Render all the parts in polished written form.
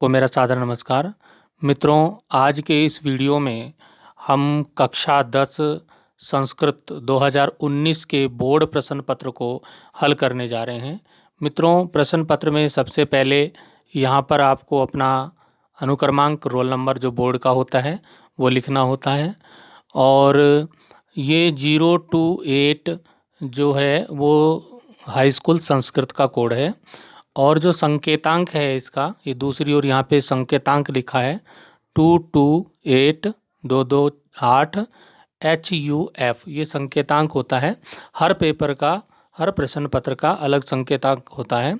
को मेरा सादर नमस्कार। मित्रों, आज के इस वीडियो में हम कक्षा 10 संस्कृत 2019 के बोर्ड प्रश्न पत्र को हल करने जा रहे हैं। मित्रों, प्रश्न पत्र में सबसे पहले यहाँ पर आपको अपना अनुक्रमांक रोल नंबर जो बोर्ड का होता है वो लिखना होता है, और ये 028 जो है वो हाई स्कूल संस्कृत का कोड है, और जो संकेतांक है इसका, ये दूसरी ओर यहाँ पे संकेतांक लिखा है 228228HUF, ये संकेतांक होता है। हर पेपर का, हर प्रश्न पत्र का अलग संकेतांक होता है,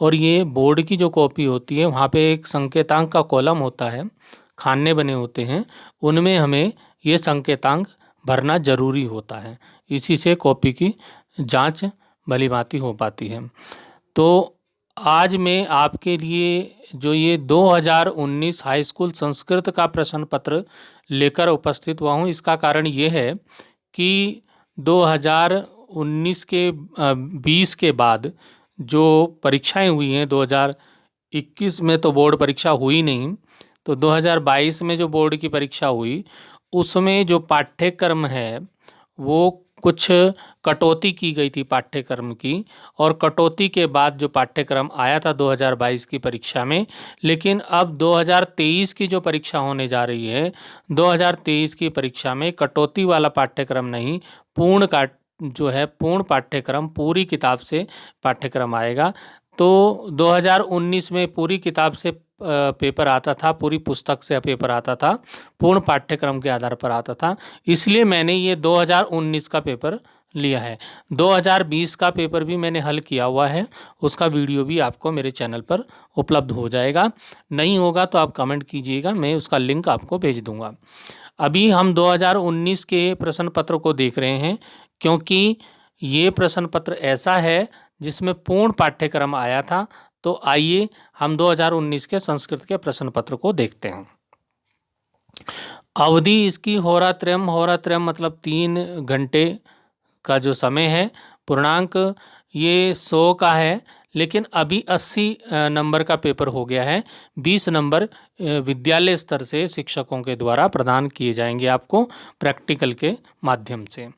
और ये बोर्ड की जो कॉपी होती है वहाँ पे एक संकेतांक का कॉलम होता है, खाने बने होते हैं, उनमें हमें ये संकेतांक भरना जरूरी होता है। इसी से कॉपी की जांच भलीभांति हो पाती है। तो आज मैं आपके लिए जो ये 2019 हाई स्कूल संस्कृत का प्रश्न पत्र लेकर उपस्थित हुआ हूँ, इसका कारण ये है कि 2019 के 20 के बाद जो परीक्षाएं हुई हैं, 2021 में तो बोर्ड परीक्षा हुई नहीं, तो 2022 में जो बोर्ड की परीक्षा हुई उसमें जो पाठ्यक्रम है वो कुछ कटौती की गई थी पाठ्यक्रम की, और कटौती के बाद जो पाठ्यक्रम आया था 2022 की परीक्षा में, लेकिन अब 2023 की जो परीक्षा होने जा रही है, 2023 की परीक्षा में कटौती वाला पाठ्यक्रम नहीं, पूर्ण का जो है पूर्ण पाठ्यक्रम, पूरी किताब से पाठ्यक्रम आएगा। तो 2019 में पूरी किताब से पेपर आता था, पूरी पुस्तक से पेपर आता था, पूर्ण पाठ्यक्रम के आधार पर आता था, इसलिए मैंने ये 2019 का पेपर लिया है। 2020 का पेपर भी मैंने हल किया हुआ है, उसका वीडियो भी आपको मेरे चैनल पर उपलब्ध हो जाएगा। नहीं होगा तो आप कमेंट कीजिएगा, मैं उसका लिंक आपको भेज दूंगा। अभी हम 2019 के प्रश्न पत्र को देख रहे हैं, क्योंकि ये प्रश्न पत्र ऐसा है जिसमें पूर्ण पाठ्यक्रम आया था। तो आइए हम 2019 के संस्कृत के प्रश्न पत्र को देखते हैं। अवधि इसकी होरात्रयम मतलब 3 घंटे का जो समय है। पूर्णांक ये 100 का है, लेकिन अभी 80 नंबर का पेपर हो गया है। 20 नंबर विद्यालय स्तर से शिक्षकों के द्वारा प्रदान किए जाएंगे आपको प्रैक्टिकल के माध्यम से।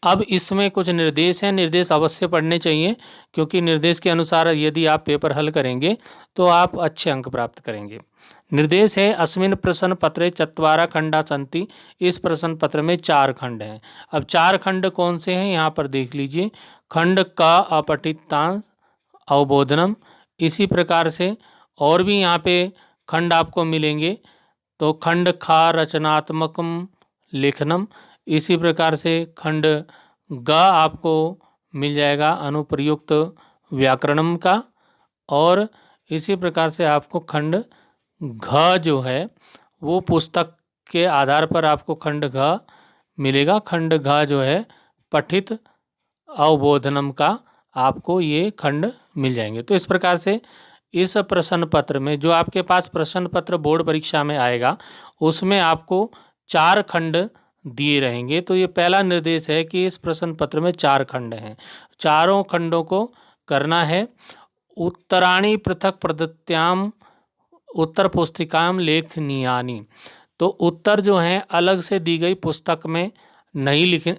अब इसमें कुछ निर्देश हैं, निर्देश अवश्य पढ़ने चाहिए, क्योंकि निर्देश के अनुसार यदि आप पेपर हल करेंगे तो आप अच्छे अंक प्राप्त करेंगे। निर्देश है अस्मिन् प्रश्न पत्रे 4 खंडा सन्ति, इस प्रश्न पत्र में 4 खंड हैं। अब 4 खंड कौन से हैं यहाँ पर देख लीजिए। खंड का अपठिता अवबोधनम, इसी प्रकार से और भी यहाँ पे खंड आपको मिलेंगे। तो खंड खा रचनात्मकम लेखनम, इसी प्रकार से खंड ग आपको मिल जाएगा अनुप्रयुक्त व्याकरणम का, और इसी प्रकार से आपको खंड घ जो है वो पुस्तक के आधार पर आपको खंड घ मिलेगा। खंड घ जो है पठित अवबोधनम का आपको ये खंड मिल जाएंगे। तो इस प्रकार से इस प्रश्न पत्र में जो आपके पास प्रश्न पत्र बोर्ड परीक्षा में आएगा उसमें आपको 4 खंड दिए रहेंगे। तो ये पहला निर्देश है कि इस प्रश्न पत्र में 4 खंड हैं, चारों खंडों को करना है। उत्तराणी पृथक प्रदत्याम उत्तर पुस्तिकाम लेखनीयानी, तो उत्तर जो हैं अलग से दी गई पुस्तक में नहीं लिखे,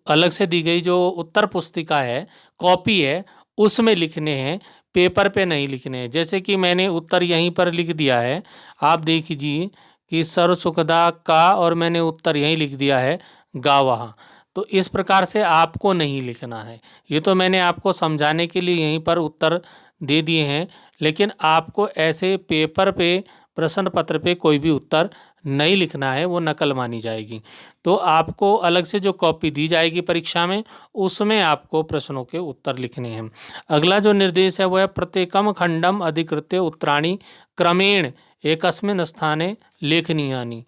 अलग से दी गई जो उत्तर पुस्तिका है, कॉपी है, उसमें लिखने हैं, पेपर पे नहीं लिखने हैं। जैसे कि मैंने उत्तर यहीं पर लिख दिया है, आप देख लीजिए कि सर्व सुखदा का, और मैंने उत्तर यहीं लिख दिया है गा वहाँ। तो इस प्रकार से आपको नहीं लिखना है। ये तो मैंने आपको समझाने के लिए यहीं पर उत्तर दे दिए हैं, लेकिन आपको ऐसे पेपर पे, प्रश्न पत्र पे कोई भी उत्तर नहीं लिखना है, वो नकल मानी जाएगी। तो आपको अलग से जो कॉपी दी जाएगी परीक्षा में, उसमें आपको प्रश्नों के उत्तर लिखने हैं। अगला जो निर्देश है वो है प्रत्येकम खंडम अधिकृत्य उत्तराणी क्रमेण एकस्मिन् स्थाने लेखनीयानि।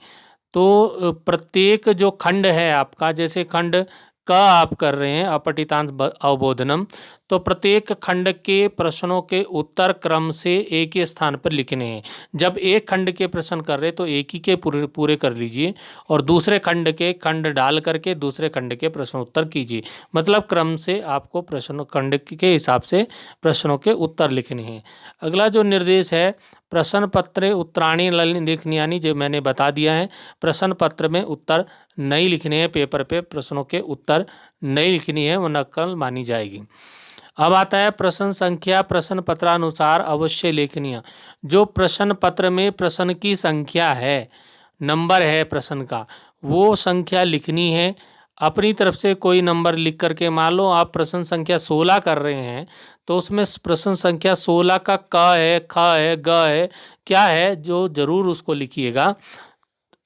तो प्रत्येक जो खंड है आपका, जैसे खंड क आप कर रहे हैं अपठितांश अवबोधनम, तो प्रत्येक खंड के प्रश्नों के उत्तर क्रम से एक ही स्थान पर लिखने हैं। जब एक खंड के प्रश्न कर रहे तो एक ही के पूरे पूरे कर लीजिए और दूसरे खंड के खंड डाल करके दूसरे खंड के प्रश्न उत्तर कीजिए। मतलब क्रम से आपको प्रश्नों खंड के हिसाब से प्रश्नों के उत्तर लिखने हैं। अगला जो निर्देश है, प्रश्न पत्र उत्तराणी लिखनी, यानी जो मैंने बता दिया है, प्रश्न पत्र में उत्तर नहीं लिखने हैं, पेपर पे प्रश्नों के उत्तर नहीं लिखनी है, वो नकल मानी जाएगी। अब आता है प्रश्न संख्या प्रश्न पत्रानुसार अवश्य लेखनीय। जो प्रश्न पत्र में प्रश्न की संख्या है, नंबर है प्रश्न का, वो संख्या लिखनी है। अपनी तरफ से कोई नंबर लिख करके, मान लो आप प्रश्न संख्या 16 कर रहे हैं तो उसमें प्रश्न संख्या 16 का क है, ख है, ग है, क्या है, जो जरूर उसको लिखिएगा।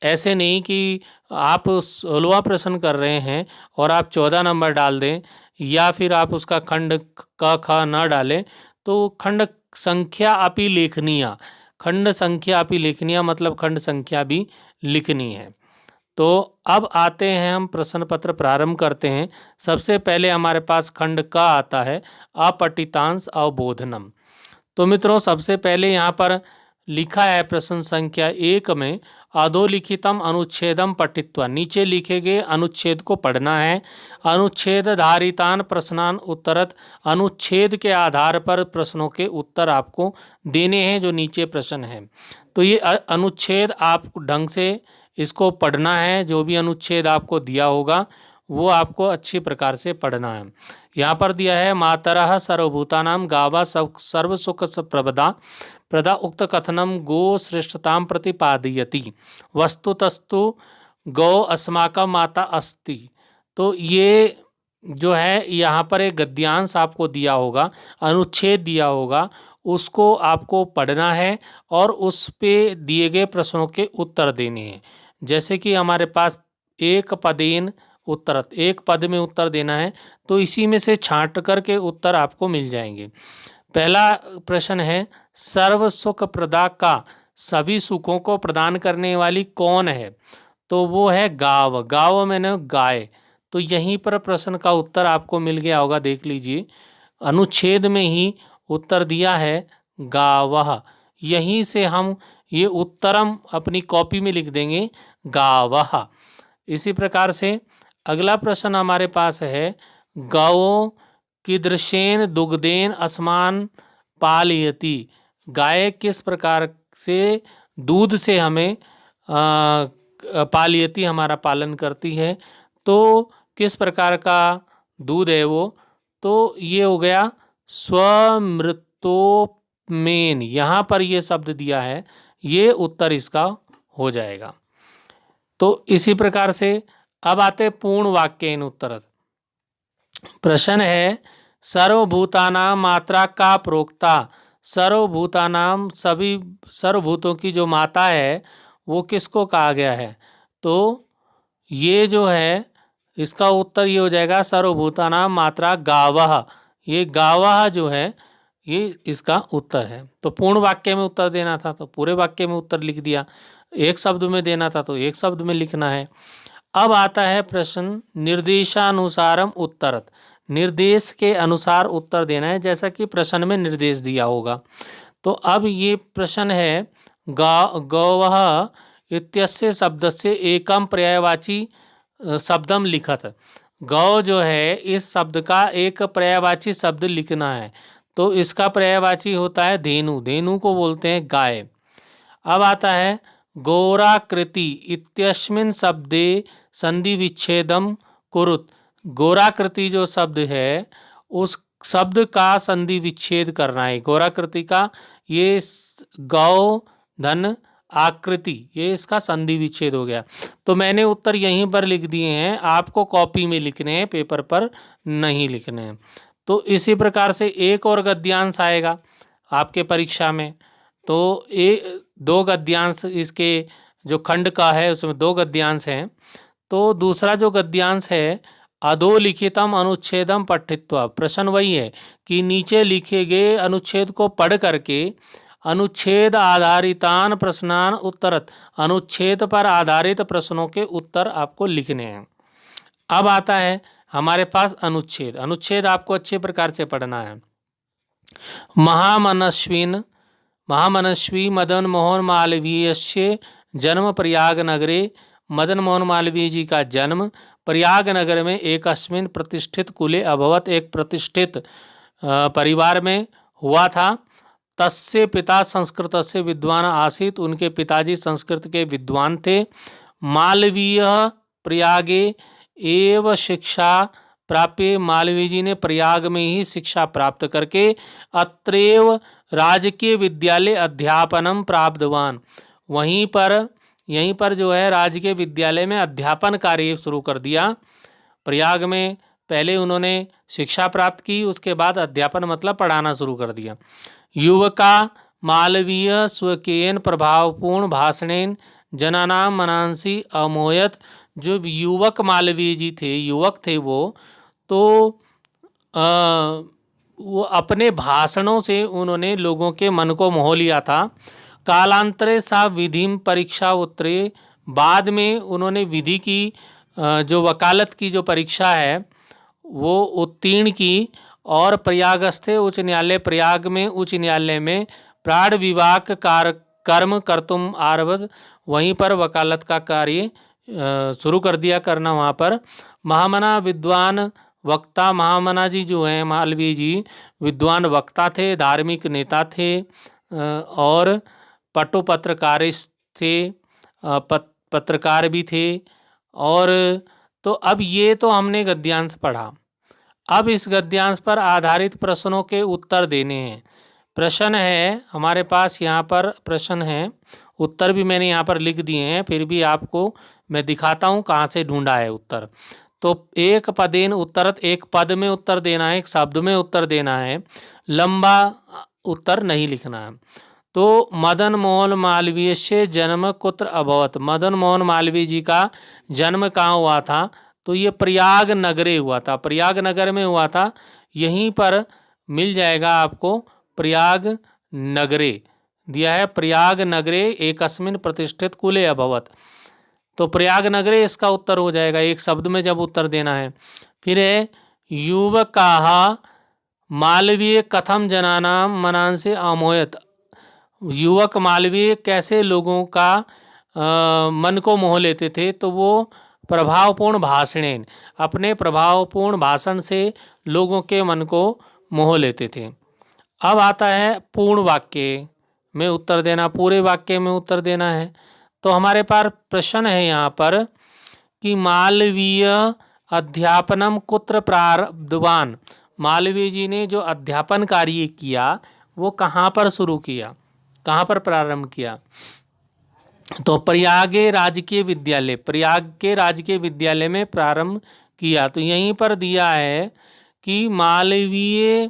ऐसे नहीं कि आप 16वां प्रश्न कर रहे हैं और आप 14 नंबर डाल दें, या फिर आप उसका खंड क ख न डालें। तो खंड संख्या आप ही लेखनीय, खंड संख्या आप ही लेखनीय, मतलब खंड संख्या भी लिखनी है। तो अब आते हैं हम प्रश्न पत्र प्रारंभ करते हैं। सबसे पहले हमारे पास खंड का आता है अपठितांश अवबोधनम। तो मित्रों सबसे पहले यहाँ पर लिखा है प्रश्न संख्या 1 में अधोलिखितम अनुच्छेदम पठित्वा, नीचे लिखे गए अनुच्छेद को पढ़ना है। अनुच्छेद धारितान प्रश्नान उत्तरत, अनुच्छेद के आधार पर प्रश्नों के उत्तर आपको देने हैं जो नीचे प्रश्न है। तो ये अनुच्छेद आप ढंग से इसको पढ़ना है। जो भी अनुच्छेद आपको दिया होगा वो आपको अच्छी प्रकार से पढ़ना है। यहाँ पर दिया है मातरः सर्वभूतानां गावा सर्व सुख प्रदा प्रदा उक्त कथनम गो श्रेष्ठताम प्रतिपादयति वस्तुतस्तु गौ अस्माकं माता अस्ति। तो ये जो है यहाँ पर एक गद्यांश आपको दिया होगा, अनुच्छेद दिया होगा, उसको आपको पढ़ना है और उस पे दिए गए प्रश्नों के उत्तर देने हैं। जैसे कि हमारे पास एक पदेन उत्तरत, एक पद में उत्तर देना है, तो इसी में से छांट करके उत्तर आपको मिल जाएंगे। पहला प्रश्न है सर्व सुख प्रदा का सभी सुखों को प्रदान करने वाली कौन है? तो वो है गाव। गाव मैंने गाय। तो यहीं पर प्रश्न का उत्तर आपको मिल गया होगा, देख लीजिए अनुच्छेद में ही उत्तर दिया है गावः। यहीं से हम ये उत्तरम अपनी कॉपी में लिख देंगे गावः। इसी प्रकार से अगला प्रश्न हमारे पास है गौ कीदृशेन दुग्धेन अस्मान पालयति, गाय किस प्रकार से दूध से हमें पालयति हमारा पालन करती है। तो किस प्रकार का दूध है वो? तो ये हो गया स्वमृतोपमेन, यहाँ पर ये शब्द दिया है, ये उत्तर इसका हो जाएगा। तो इसी प्रकार से अब आते पूर्ण वाक्य इन उत्तर। प्रश्न है सर्वभूतानां मात्रा का प्रोक्ता, सर्वभूतानां सभी सर्वभूतों की जो माता है वो किसको कहा गया है? तो ये जो है इसका उत्तर ये हो जाएगा सर्वभूतानां मात्रा गावः। ये गावः जो है ये इसका उत्तर है। तो पूर्ण वाक्य में उत्तर देना था तो पूरे वाक्य में उत्तर लिख दिया, एक शब्द में देना था तो एक शब्द में लिखना है। अब आता है प्रश्न निर्देशानुसारम उत्तरत, निर्देश के अनुसार उत्तर देना है जैसा कि प्रश्न में निर्देश दिया होगा। तो अब ये प्रश्न है गौवः इत्यस्य शब्दस्य एकम पर्यायवाची शब्दम लिखत। गौ जो है इस शब्द का एक पर्यायवाची शब्द लिखना है। तो इसका पर्यायवाची होता है धेनु, धेनु को बोलते हैं गाय। अब आता है गोराकृति इत्यस्मिन् शब्दे संधि विच्छेदम कुरुत, गोराकृति जो शब्द है उस शब्द का संधि विच्छेद करना है। गोराकृति का ये गौ धन आकृति, ये इसका संधि विच्छेद हो गया। तो मैंने उत्तर यहीं पर लिख दिए हैं, आपको कॉपी में लिखने हैं, पेपर पर नहीं लिखने हैं। तो इसी प्रकार से एक और गद्यांश आएगा आपके परीक्षा में। तो दो गद्यांश इसके जो खंड का है उसमें दो गद्यांश हैं। तो दूसरा जो गद्यांश है अधोलिखितम अनुच्छेदम पठित्वा, प्रश्न वही है कि नीचे लिखे गए अनुच्छेद को पढ़ करके अनुच्छेद आधारितान प्रश्नान उत्तरत, अनुच्छेद पर आधारित प्रश्नों के उत्तर आपको लिखने हैं। अब आता है हमारे पास अनुच्छेद, अनुच्छेद आपको अच्छे प्रकार से पढ़ना है। महामनस्वी मदन मोहन मालवीयस्य जन्म प्रयाग नगरे। मदन मोहन मालवीय जी का जन्म प्रयाग नगर में एकस्मिन् प्रतिष्ठित कुले अभवत, एक प्रतिष्ठित परिवार में हुआ था। तस्य पिता संस्कृतस्य विद्वान आसीत्, उनके पिताजी संस्कृत के विद्वान थे। मालवीय प्रयागे एव शिक्षा प्राप्य, मालवीय जी ने प्रयाग में ही शिक्षा प्राप्त करके अत्रैव राजकीय विद्यालय अध्यापनम प्राप्तवान, यहीं पर जो है राजकीय विद्यालय में अध्यापन कार्य शुरू कर दिया। प्रयाग में पहले उन्होंने शिक्षा प्राप्त की, उसके बाद अध्यापन मतलब पढ़ाना शुरू कर दिया। युवका मालवीय स्वकीयेन प्रभावपूर्ण भाषणेन जनानां मनांसि अमोयत। जो युवक मालवीय जी थे, युवक थे वो, तो वो अपने भाषणों से उन्होंने लोगों के मन को मोह लिया था। कालांतरे सा विधिम परीक्षा उत्तरे, बाद में उन्होंने विधि की जो वकालत की जो परीक्षा है वो उत्तीर्ण की, और प्रयागस्थे उच्च न्यायालय, प्रयाग में उच्च न्यायालय में प्राण विवाह कर्म कर्तुम आरभत, वहीं पर वकालत का कार्य शुरू कर दिया करना वहाँ पर। महामना विद्वान वक्ता, महामना जी जो हैं मालवीय जी विद्वान वक्ता थे, धार्मिक नेता थे और पटु पत्रकारिस्ट थे, पत्रकार भी थे। और तो अब ये तो हमने गद्यांश पढ़ा। अब इस गद्यांश पर आधारित प्रश्नों के उत्तर देने हैं। प्रश्न है हमारे पास, यहाँ पर प्रश्न है, उत्तर भी मैंने यहाँ पर लिख दिए हैं, फिर भी आपको मैं दिखाता हूँ कहाँ से ढूंढा है उत्तर। तो एक पदेन उत्तरत, एक पद में उत्तर देना है, एक शब्द में उत्तर देना है, लंबा उत्तर नहीं लिखना है। तो मदन मोहन मालवीय से जन्म कुत्र अभवत, मदन मोहन मालवीय जी का जन्म कहाँ हुआ था? तो ये प्रयाग नगरे हुआ था, प्रयाग नगर में हुआ था। यहीं पर मिल जाएगा आपको, प्रयाग नगरे दिया है, प्रयाग नगरे एकस्मिन् प्रतिष्ठित कुले अभवत। तो प्रयाग नगरे इसका उत्तर हो जाएगा, एक शब्द में जब उत्तर देना है। फिर है युवकाः मालवीय कथम जनानां मनांसि अमोयत, युवक मालवीय कैसे लोगों का मन को मोह लेते थे? तो वो प्रभावपूर्ण भाषणेन, अपने प्रभावपूर्ण भाषण से लोगों के मन को मोह लेते थे। अब आता है पूर्ण वाक्य में उत्तर देना, पूरे वाक्य में उत्तर देना है। तो हमारे पास प्रश्न है यहाँ पर कि मालवीय अध्यापनम कुत्र प्रारब्धवान, मालवीय जी ने जो अध्यापन कार्य किया वो कहाँ पर शुरू किया, कहाँ पर प्रारंभ किया? तो प्रयागे राजकीय विद्यालय, प्रयाग के राजकीय विद्यालय में प्रारंभ किया। तो यहीं पर दिया है कि मालवीय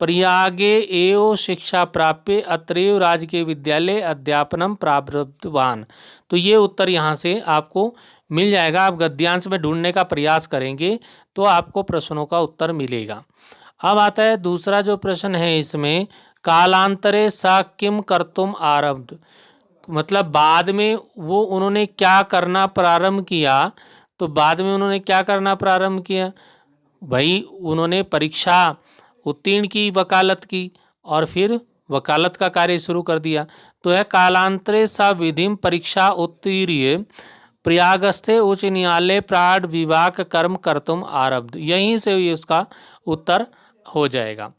प्रयागे एव शिक्षा प्राप्य अत्रैव राजकीय विद्यालय अध्यापनम प्रारब्धवान। तो ये उत्तर यहाँ से आपको मिल जाएगा। आप गद्यांश में ढूंढने का प्रयास करेंगे तो आपको प्रश्नों का उत्तर मिलेगा। अब आता है दूसरा जो प्रश्न है इसमें, कालांतरे सा किम कर्तुम आरब्ध, मतलब बाद में वो उन्होंने क्या करना प्रारंभ किया। तो बाद में उन्होंने क्या करना प्रारंभ किया भाई? उन्होंने परीक्षा उत्तीर्ण की, वकालत की, और फिर वकालत का कार्य शुरू कर दिया। तो है कालांतरे सा विधिम परीक्षा उत्तीर्य प्रयागस्थे उच्च न्यायालय प्राण विवाह कर्म कर्तुम आरब्ध, यहीं से ये उसका उत्तर हो जाएगा।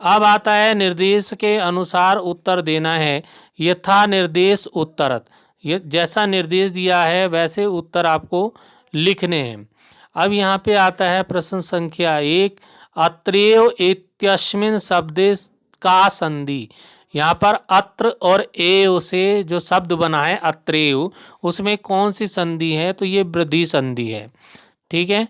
अब आता है निर्देश के अनुसार उत्तर देना है, यथा निर्देश उत्तरत, ये जैसा निर्देश दिया है वैसे उत्तर आपको लिखने हैं। अब यहाँ पे आता है प्रश्न संख्या 1, अत्रैव इत्यस्मिन् शब्दे का संधि, यहाँ पर अत्र और एव से जो शब्द बना है अत्रैव, उसमें कौन सी संधि है? तो ये वृद्धि संधि है, ठीक है।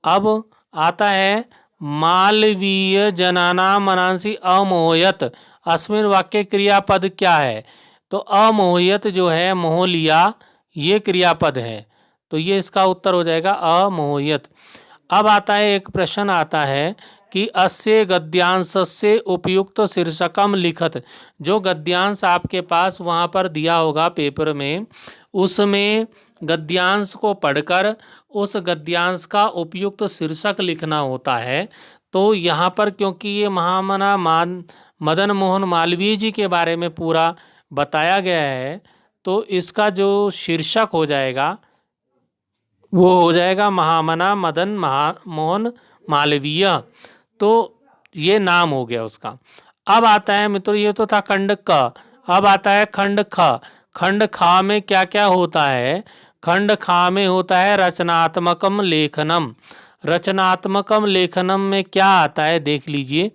अब आता है मालवीय जनानां मनांसि अमोहयत, अस्मिन् वाक्य क्रियापद क्या है? तो अमोहयत जो है, मोह लिया, ये क्रियापद है। तो ये इसका उत्तर हो जाएगा अमोहयत। अब आता है एक प्रश्न आता है कि अस्य गद्यांशस्य उपयुक्त शीर्षकम लिखत, जो गद्यांश आपके पास वहाँ पर दिया होगा पेपर में, उसमें गद्यांश को पढ़कर उस गद्यांश का उपयुक्त शीर्षक लिखना होता है। तो यहाँ पर क्योंकि ये महामना मदन मोहन मालवीय जी के बारे में पूरा बताया गया है, तो इसका जो शीर्षक हो जाएगा वो हो जाएगा महामना मदन मोहन मालवीय। तो ये नाम हो गया उसका। अब आता है मित्रों, ये तो था खंड क। अब आता है खंड ख। खंड खा में क्या क्या होता है? खंड खा में होता है रचनात्मकम लेखनम। रचनात्मकम लेखनम में क्या आता है देख लीजिए।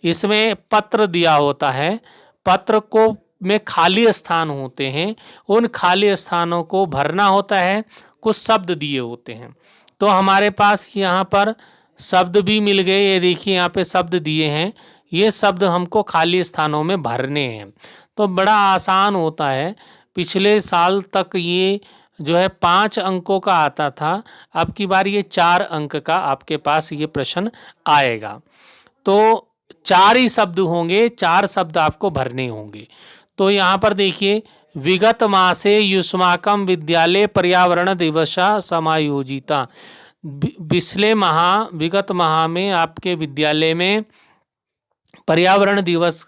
इसमें पत्र दिया होता है, पत्र को में खाली स्थान होते हैं, उन खाली स्थानों को भरना होता है, कुछ शब्द दिए होते हैं। तो हमारे पास यहाँ पर शब्द भी मिल गए, ये देखिए यहाँ पे शब्द दिए हैं, ये शब्द हमको खाली स्थानों में भरने हैं। तो बड़ा आसान होता है। पिछले साल तक ये जो है 5 अंकों का आता था, अब की बार ये 4 अंक का आपके पास ये प्रश्न आएगा। तो 4 ही शब्द होंगे, 4 शब्द आपको भरने होंगे। तो यहाँ पर देखिए, विगत मासे युष्माकम विद्यालय पर्यावरण दिवस समायोजिता। विगत माह में आपके विद्यालय में पर्यावरण दिवस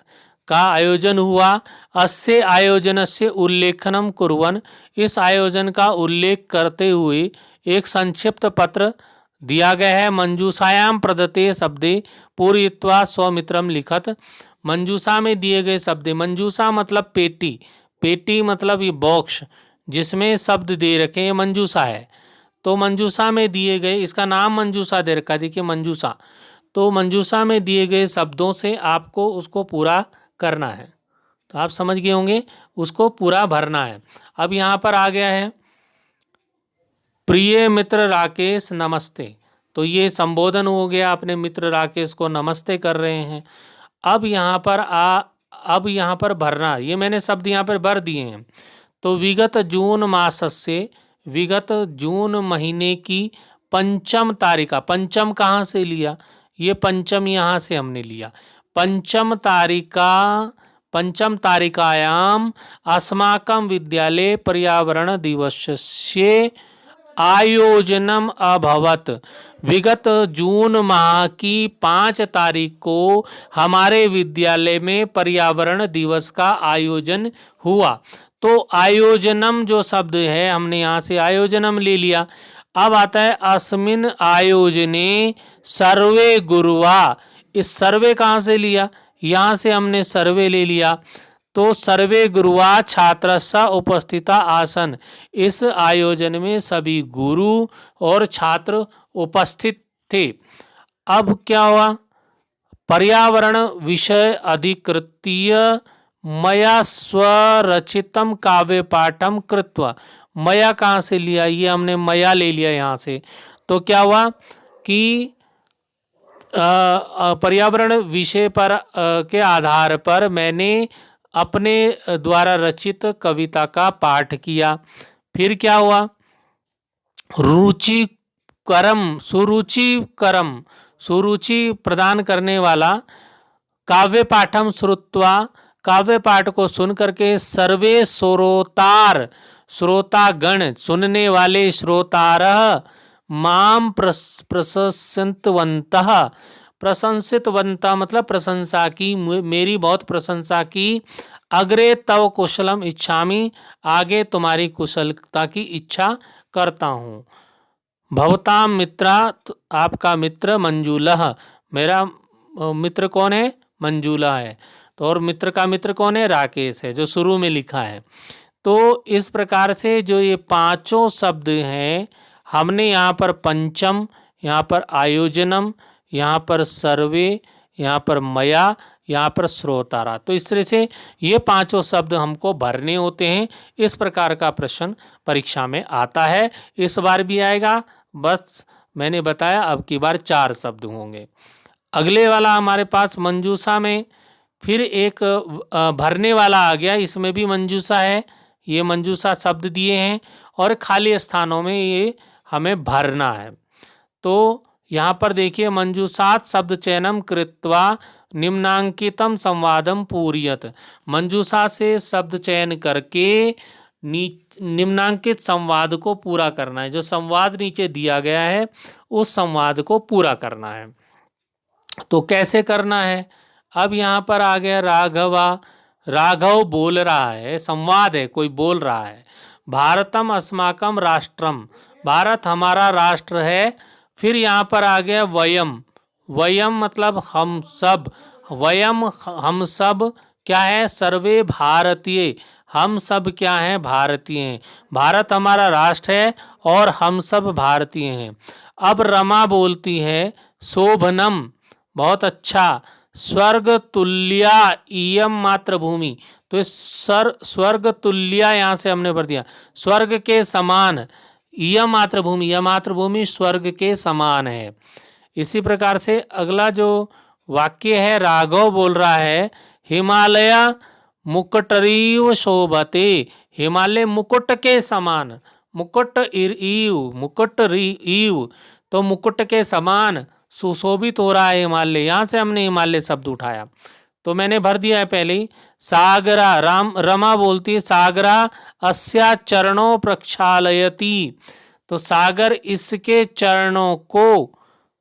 का आयोजन हुआ। अस्य आयोजनस्य उल्लेखनम कुर्वन्, इस आयोजन का उल्लेख करते हुए एक संक्षिप्त पत्र दिया गया है। मंजूषायाम प्रदत्ते शब्दे पूरयित्वा स्वमित्रम लिखत। मंजूषा में दिए गए शब्द, मंजूषा मतलब पेटी, पेटी मतलब ये बॉक्स जिसमें शब्द दे रखे हैं, मंजूषा है। तो मंजूषा में दिए गए, इसका नाम मंजूषा दे रखा है, देखिए मंजूषा। तो मंजूषा में दिए गए शब्दों से आपको उसको पूरा करना है। तो आप समझ गए होंगे, उसको पूरा भरना है। अब यहाँ पर आ गया है प्रिय मित्र राकेश नमस्ते। तो ये संबोधन हो गया, अपने मित्र राकेश को नमस्ते कर रहे हैं। अब यहाँ पर भरना, ये मैंने शब्द यहाँ पर भर दिए हैं। तो विगत जून मासस्य, विगत जून महीने की पंचम तारीखा, पंचम कहाँ से लिया? ये पंचम यहाँ से हमने लिया। पंचम तारिकायाम अस्माकं विद्यालय पर्यावरण दिवसस्य आयोजनम अभवत। विगत जून माह की 5 तारीख को हमारे विद्यालय में पर्यावरण दिवस का आयोजन हुआ। तो आयोजनम जो शब्द है, हमने यहाँ से आयोजनम ले लिया। अब आता है अस्मिन आयोजने सर्वे गुरुवा। इस सर्वे कहाँ से लिया? यहाँ से हमने सर्वे ले लिया। तो सर्वे गुरुवा छात्रस्स उपस्थिता आसन। इस आयोजन में सभी गुरु और छात्र उपस्थित थे। अब क्या हुआ? पर्यावरण विषय अधिकृत्य मया स्वरचितम काव्य पाठम कृत्वा। मया कहाँ से लिया? ये हमने मया ले लिया यहाँ से। तो क्या हुआ कि पर्यावरण विषय पर के आधार पर मैंने अपने द्वारा रचित कविता का पाठ किया। फिर क्या हुआ? सुरुचि प्रदान करने वाला काव्य पाठम श्रुत्वा, काव्य पाठ को सुन करके सर्वे श्रोतागण, सुनने वाले श्रोतारः माम प्रशंसितवन्तः मतलब प्रशंसा की, मेरी बहुत प्रशंसा की। अग्रे तव कुशलम इच्छामि, आगे तुम्हारी कुशलता की इच्छा करता हूँ। भवताम मित्रा, आपका मित्र मंजूलः, मेरा मित्र कौन है? मंजूला है। तो और मित्र का मित्र कौन है? राकेश है, जो शुरू में लिखा है। तो इस प्रकार से जो ये 5 शब्द हैं, हमने यहाँ पर पंचम, यहाँ पर आयोजनम, यहाँ पर सर्वे, यहाँ पर मया, यहाँ पर श्रोतारा। तो इस तरह से ये 5 शब्द हमको भरने होते हैं। इस प्रकार का प्रश्न परीक्षा में आता है, इस बार भी आएगा। बस मैंने बताया, अब की बार 4 शब्द होंगे। अगले वाला हमारे पास मंजूषा में फिर एक भरने वाला आ गया। इसमें भी मंजूषा है, ये मंजूषा शब्द दिए हैं और खाली स्थानों में ये हमें भरना है। तो यहाँ पर देखिए, मंजूषात शब्द चयनम कृत्वा निम्नांकितम संवादम पूरियत। मंजूषा से शब्द चयन करके निम्नांकित संवाद को पूरा करना है। जो संवाद नीचे दिया गया है उस संवाद को पूरा करना है। तो कैसे करना है? अब यहाँ पर आ गया राघवा, राघव बोल रहा है, संवाद है, कोई बोल रहा है। भारतम अस्माकम राष्ट्रम, भारत हमारा राष्ट्र है। फिर यहाँ पर आ गया वयम, वयम मतलब हम सब, वयम हम सब क्या है? सर्वे भारतीय, हम सब क्या हैं? भारतीय हैं। भारत हमारा राष्ट्र है और हम सब भारतीय हैं। अब रमा बोलती है शोभनम, बहुत अच्छा, स्वर्ग तुल्या इयम मातृभूमि, तो इस स्वर्ग तुल्या यहाँ से हमने भर दिया, स्वर्ग के समान, यह मातृभूमि, यह मातृभूमि स्वर्ग के समान है। इसी प्रकार से अगला जो वाक्य है, राघव बोल रहा है हिमालय मुकुटरीव शोभते, हिमालय मुकुट के समान, मुकुट इव, मुकुट ईव, तो मुकुट के समान सुशोभित हो रहा है हिमालय। यहाँ से हमने हिमालय शब्द उठाया, तो मैंने भर दिया है पहले ही। सागरा, रमा बोलती है सागरा अस्या चरणों प्रक्षालयति, तो सागर इसके चरणों को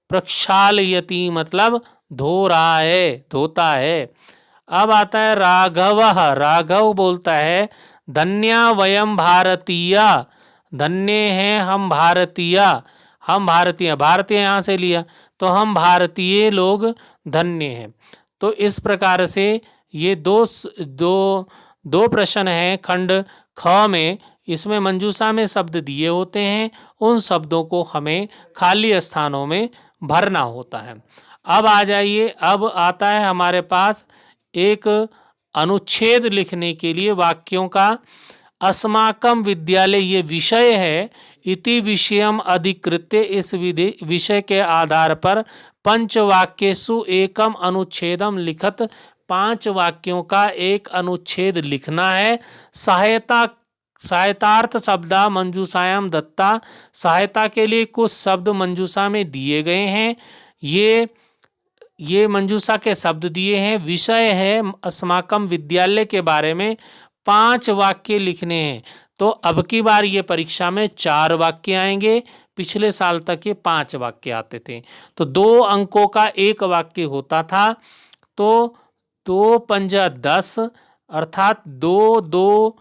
प्रक्षालयति मतलब धो रहा है, धोता है। अब आता है राघव, राघव बोलता है धन्या वयम भारतीय, धन्य हैं हम भारतीय, हम भारतीय, भारतीय यहाँ से लिया तो हम भारतीय लोग धन्य हैं। तो इस प्रकार से ये दो प्रश्न हैं खंड ख में, इसमें मंजूषा में शब्द दिए होते हैं, उन शब्दों को हमें खाली स्थानों में भरना होता है। अब आ जाइए, अब आता है हमारे पास एक अनुच्छेद लिखने के लिए वाक्यों का। अस्माकम विद्यालय ये विषय है, इति विषयम अधिकृत्य, इस विषय के आधार पर पंचवाक्येषु एकम अनुच्छेदम लिखत, 5 वाक्यों का एक अनुच्छेद लिखना है। सहायतार्थ शब्दा मंजूषायाम दत्ता, सहायता के लिए कुछ शब्द मंजूषा में दिए गए हैं। ये मंजूषा के शब्द दिए हैं। विषय है अस्माकम विद्यालय के बारे में 5 वाक्य लिखने हैं। तो अब की बार ये परीक्षा में 4 वाक्य आएंगे, पिछले साल तक ये 5 वाक्य आते थे। तो 2 अंकों का एक वाक्य होता था, तो 2 पंजा 10 अर्थात 2 2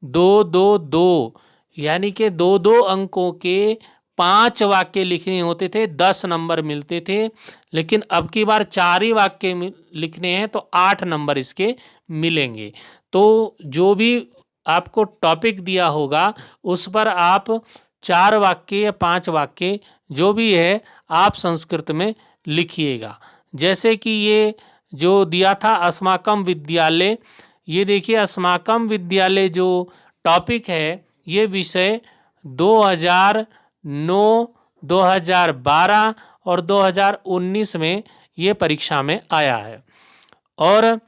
2 2 2, यानी कि 2 अंकों के 5 वाक्य लिखने होते थे, 10 नंबर मिलते थे। लेकिन अब की बार 4 ही वाक्य लिखने हैं तो 8 नंबर इसके मिलेंगे। तो जो भी आपको टॉपिक दिया होगा उस पर आप 4 वाक्य या 5 वाक्य जो भी है आप संस्कृत में लिखिएगा। जैसे कि ये जो दिया था अस्माकम विद्यालय, ये देखिए अस्माकम विद्यालय जो टॉपिक है, ये विषय 2009, 2012 और 2019 में ये परीक्षा में आया है। और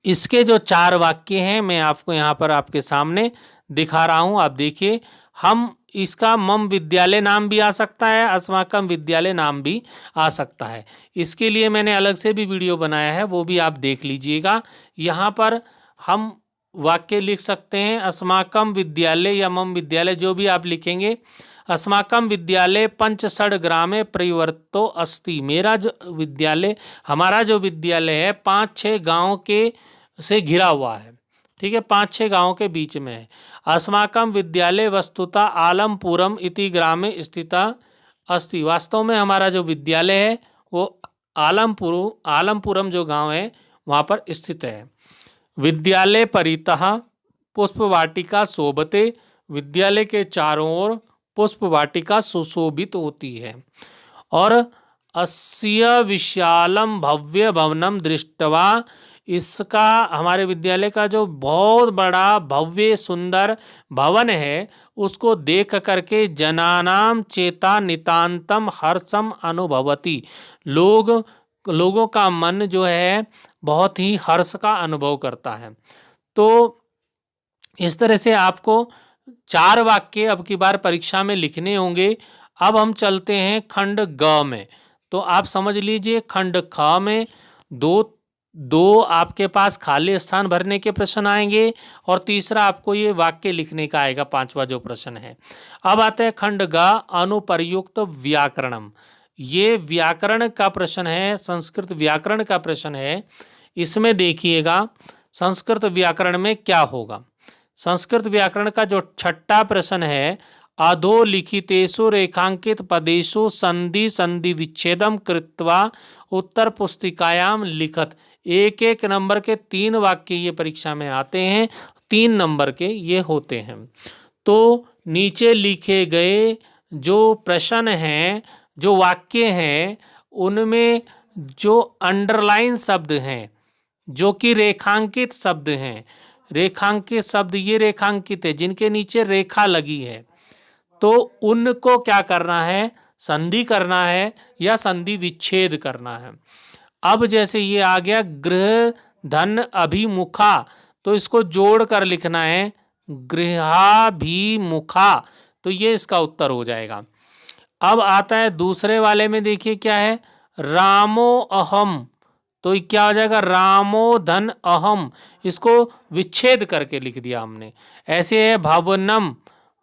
इसके जो 4 वाक्य हैं मैं आपको यहाँ पर आपके सामने दिखा रहा हूँ, आप देखिए। हम इसका मम विद्यालय नाम भी आ सकता है, अस्माकम विद्यालय नाम भी आ सकता है। इसके लिए मैंने अलग से भी वीडियो बनाया है, वो भी आप देख लीजिएगा। यहाँ पर हम वाक्य लिख सकते हैं अस्माकम विद्यालय या मम विद्यालय, जो भी आप लिखेंगे। अस्माकम विद्यालय पंचषड ग्रामे परिवर्तो अस्ति, मेरा जो विद्यालय, हमारा जो विद्यालय है 5-6 गाँव के से घिरा हुआ है, ठीक है, 5-6 गाँव के बीच में है। अस्माकम विद्यालय वस्तुतः आलमपुरम इति ग्रामे स्थिता अस्ति, वास्तव में हमारा जो विद्यालय है वो आलमपुरम जो गांव है वहाँ पर स्थित है। विद्यालय परितः पुष्पवाटिका शोभते, विद्यालय के चारों ओर पुष्पवाटिका सुशोभित होती है। और अस्य विशालम भव्य भवनम दृष्टवा, इसका हमारे विद्यालय का जो बहुत बड़ा भव्य सुंदर भवन है उसको देख करके जनानाम चेता नितांतम हर्षम अनुभवती, लोगों का मन जो है बहुत ही हर्ष का अनुभव करता है। तो इस तरह से आपको 4 वाक्य अब की बार परीक्षा में लिखने होंगे। अब हम चलते हैं खंड ग में। तो आप समझ लीजिए खंड ख में 2 2 आपके पास खाली स्थान भरने के प्रश्न आएंगे और तीसरा आपको ये वाक्य लिखने का आएगा, 5वां जो प्रश्न है। अब आता है खंड ग, अनुपर्युक्त व्याकरणम। ये व्याकरण का प्रश्न है, संस्कृत व्याकरण का प्रश्न है। इसमें देखिएगा संस्कृत व्याकरण में क्या होगा। संस्कृत व्याकरण का जो 6ठा प्रश्न है, अधोलिखितेषु रेखांकित पदेषु संधि संधि विच्छेदम कृत्वा उत्तर पुस्तिकायाम लिखत। एक एक नंबर के 3 वाक्य ये परीक्षा में आते हैं, 3 नंबर के ये होते हैं। तो नीचे लिखे गए जो प्रश्न हैं, जो वाक्य हैं, उनमें जो अंडरलाइन शब्द हैं, जो कि रेखांकित शब्द हैं, रेखांकित शब्द ये रेखांकित है जिनके नीचे रेखा लगी है, तो उनको क्या करना है, संधि करना है या संधि विच्छेद करना है। अब जैसे ये आ गया गृह धन अभिमुखा, तो इसको जोड़ कर लिखना है गृहाभिमुखा, तो ये इसका उत्तर हो जाएगा। अब आता है दूसरे वाले में, देखिए क्या है, रामो अहम, तो क्या हो जाएगा रामो धन अहम, इसको विच्छेद करके लिख दिया हमने। ऐसे है भवनम,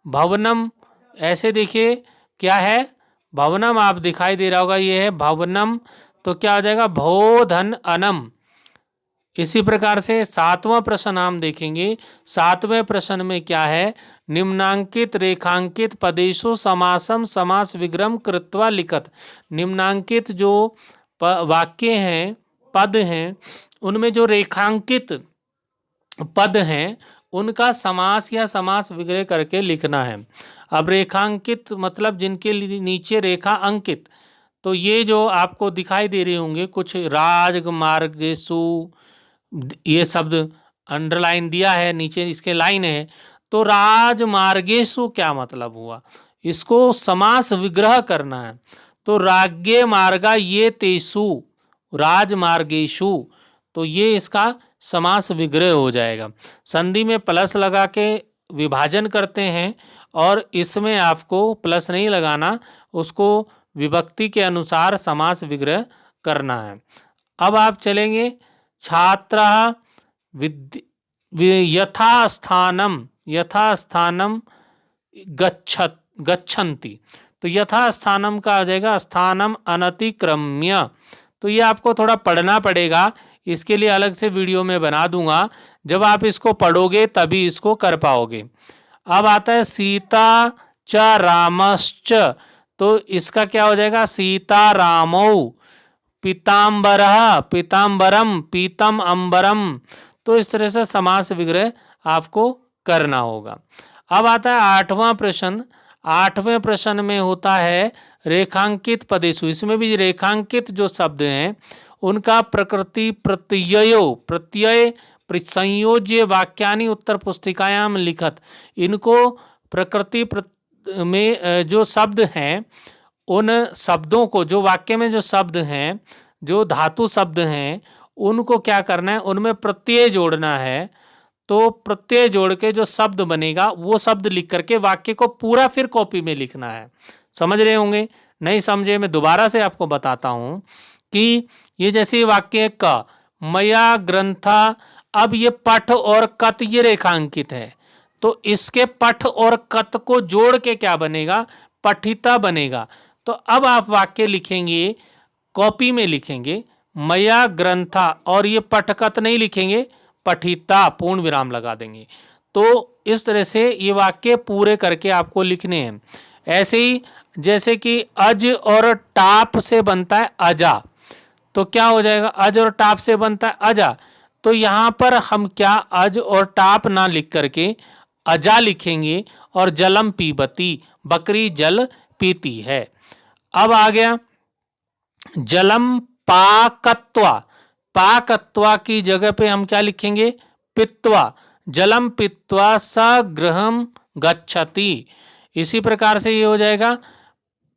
भवनम, ऐसे देखिए क्या है भवनम, आप दिखाई दे रहा होगा ये है भवनम, तो क्या हो जाएगा भो धन अनम। इसी प्रकार से 7वां प्रश्न हम देखेंगे। 7वें प्रश्न में क्या है, निम्नांकित रेखांकित पदेशु समासम समास विग्रह कृत्वा लिखत। निम्नांकित जो वाक्य हैं, पद हैं, उनमें जो रेखांकित पद हैं उनका समास या समास विग्रह करके लिखना है। अब रेखांकित मतलब जिनके नीचे रेखा अंकित, तो ये जो आपको दिखाई दे रहे होंगे कुछ, राजमार्गेषु, ये शब्द अंडरलाइन दिया है, नीचे इसके लाइन है, तो राजमार्गेषु क्या मतलब हुआ, इसको समास विग्रह करना है। तो राज्ञे मार्गा ये तेषु राजमार्गेषु, तो ये इसका समास विग्रह हो जाएगा। संधि में प्लस लगा के विभाजन करते हैं और इसमें आपको प्लस नहीं लगाना, उसको विभक्ति के अनुसार समास विग्रह करना है। अब आप चलेंगे छात्रः यथास्थानम, यथास्थानम गच्छन्ति, तो यथास्थानम का आ जाएगा स्थानम अनतिक्रम्य। तो ये आपको थोड़ा पढ़ना पड़ेगा, इसके लिए अलग से वीडियो में बना दूंगा, जब आप इसको पढ़ोगे तभी इसको कर पाओगे। अब आता है सीता च रामश्च, तो इसका क्या हो जाएगा सीता रामौ, पीताम्बरः पीताम्बरम, पीतम अंबरम, तो इस तरह से समास विग्रह आपको करना होगा। अब आता है 8वां प्रश्न। 8वें प्रश्न में होता है रेखांकित पदेशु, इसमें भी रेखांकित जो शब्द हैं उनका प्रकृति प्रत्ययो, प्रत्यय संयोज्य वाक्यानि उत्तर पुस्तिकायाम लिखत। इनको प्रकृति में जो शब्द हैं, उन शब्दों को, जो वाक्य में जो शब्द हैं, जो धातु शब्द हैं, उनको क्या करना है, उनमें प्रत्यय जोड़ना है। तो प्रत्यय जोड़ के जो शब्द बनेगा वो शब्द लिख करके वाक्य को पूरा फिर कॉपी में लिखना है। समझ रहे होंगे, नहीं समझे मैं दोबारा से आपको बताता हूं कि ये जैसे वाक्य का मया ग्रंथा, अब ये पठ और कत ये रेखांकित है, तो इसके पठ और कत को जोड़ के क्या बनेगा, पठिता बनेगा। तो अब आप वाक्य लिखेंगे, कॉपी में लिखेंगे मया ग्रंथा, और ये पठकत नहीं लिखेंगे, पठिता पूर्ण विराम लगा देंगे। तो इस तरह से ये वाक्य पूरे करके आपको लिखने हैं। ऐसे ही जैसे कि अज और टाप से बनता है अजा, तो क्या हो जाएगा, अज और टाप से बनता है अजा, तो यहाँ पर हम क्या अज और टाप ना लिख करके अजा लिखेंगे, और जलम पीबती, बकरी जल पीती है। अब आ गया जलम पाकत्वा, पाकत्वा की जगह पे हम क्या लिखेंगे, पित्वा, जलम पित्वा सगृहम गच्छति। इसी प्रकार से ये हो जाएगा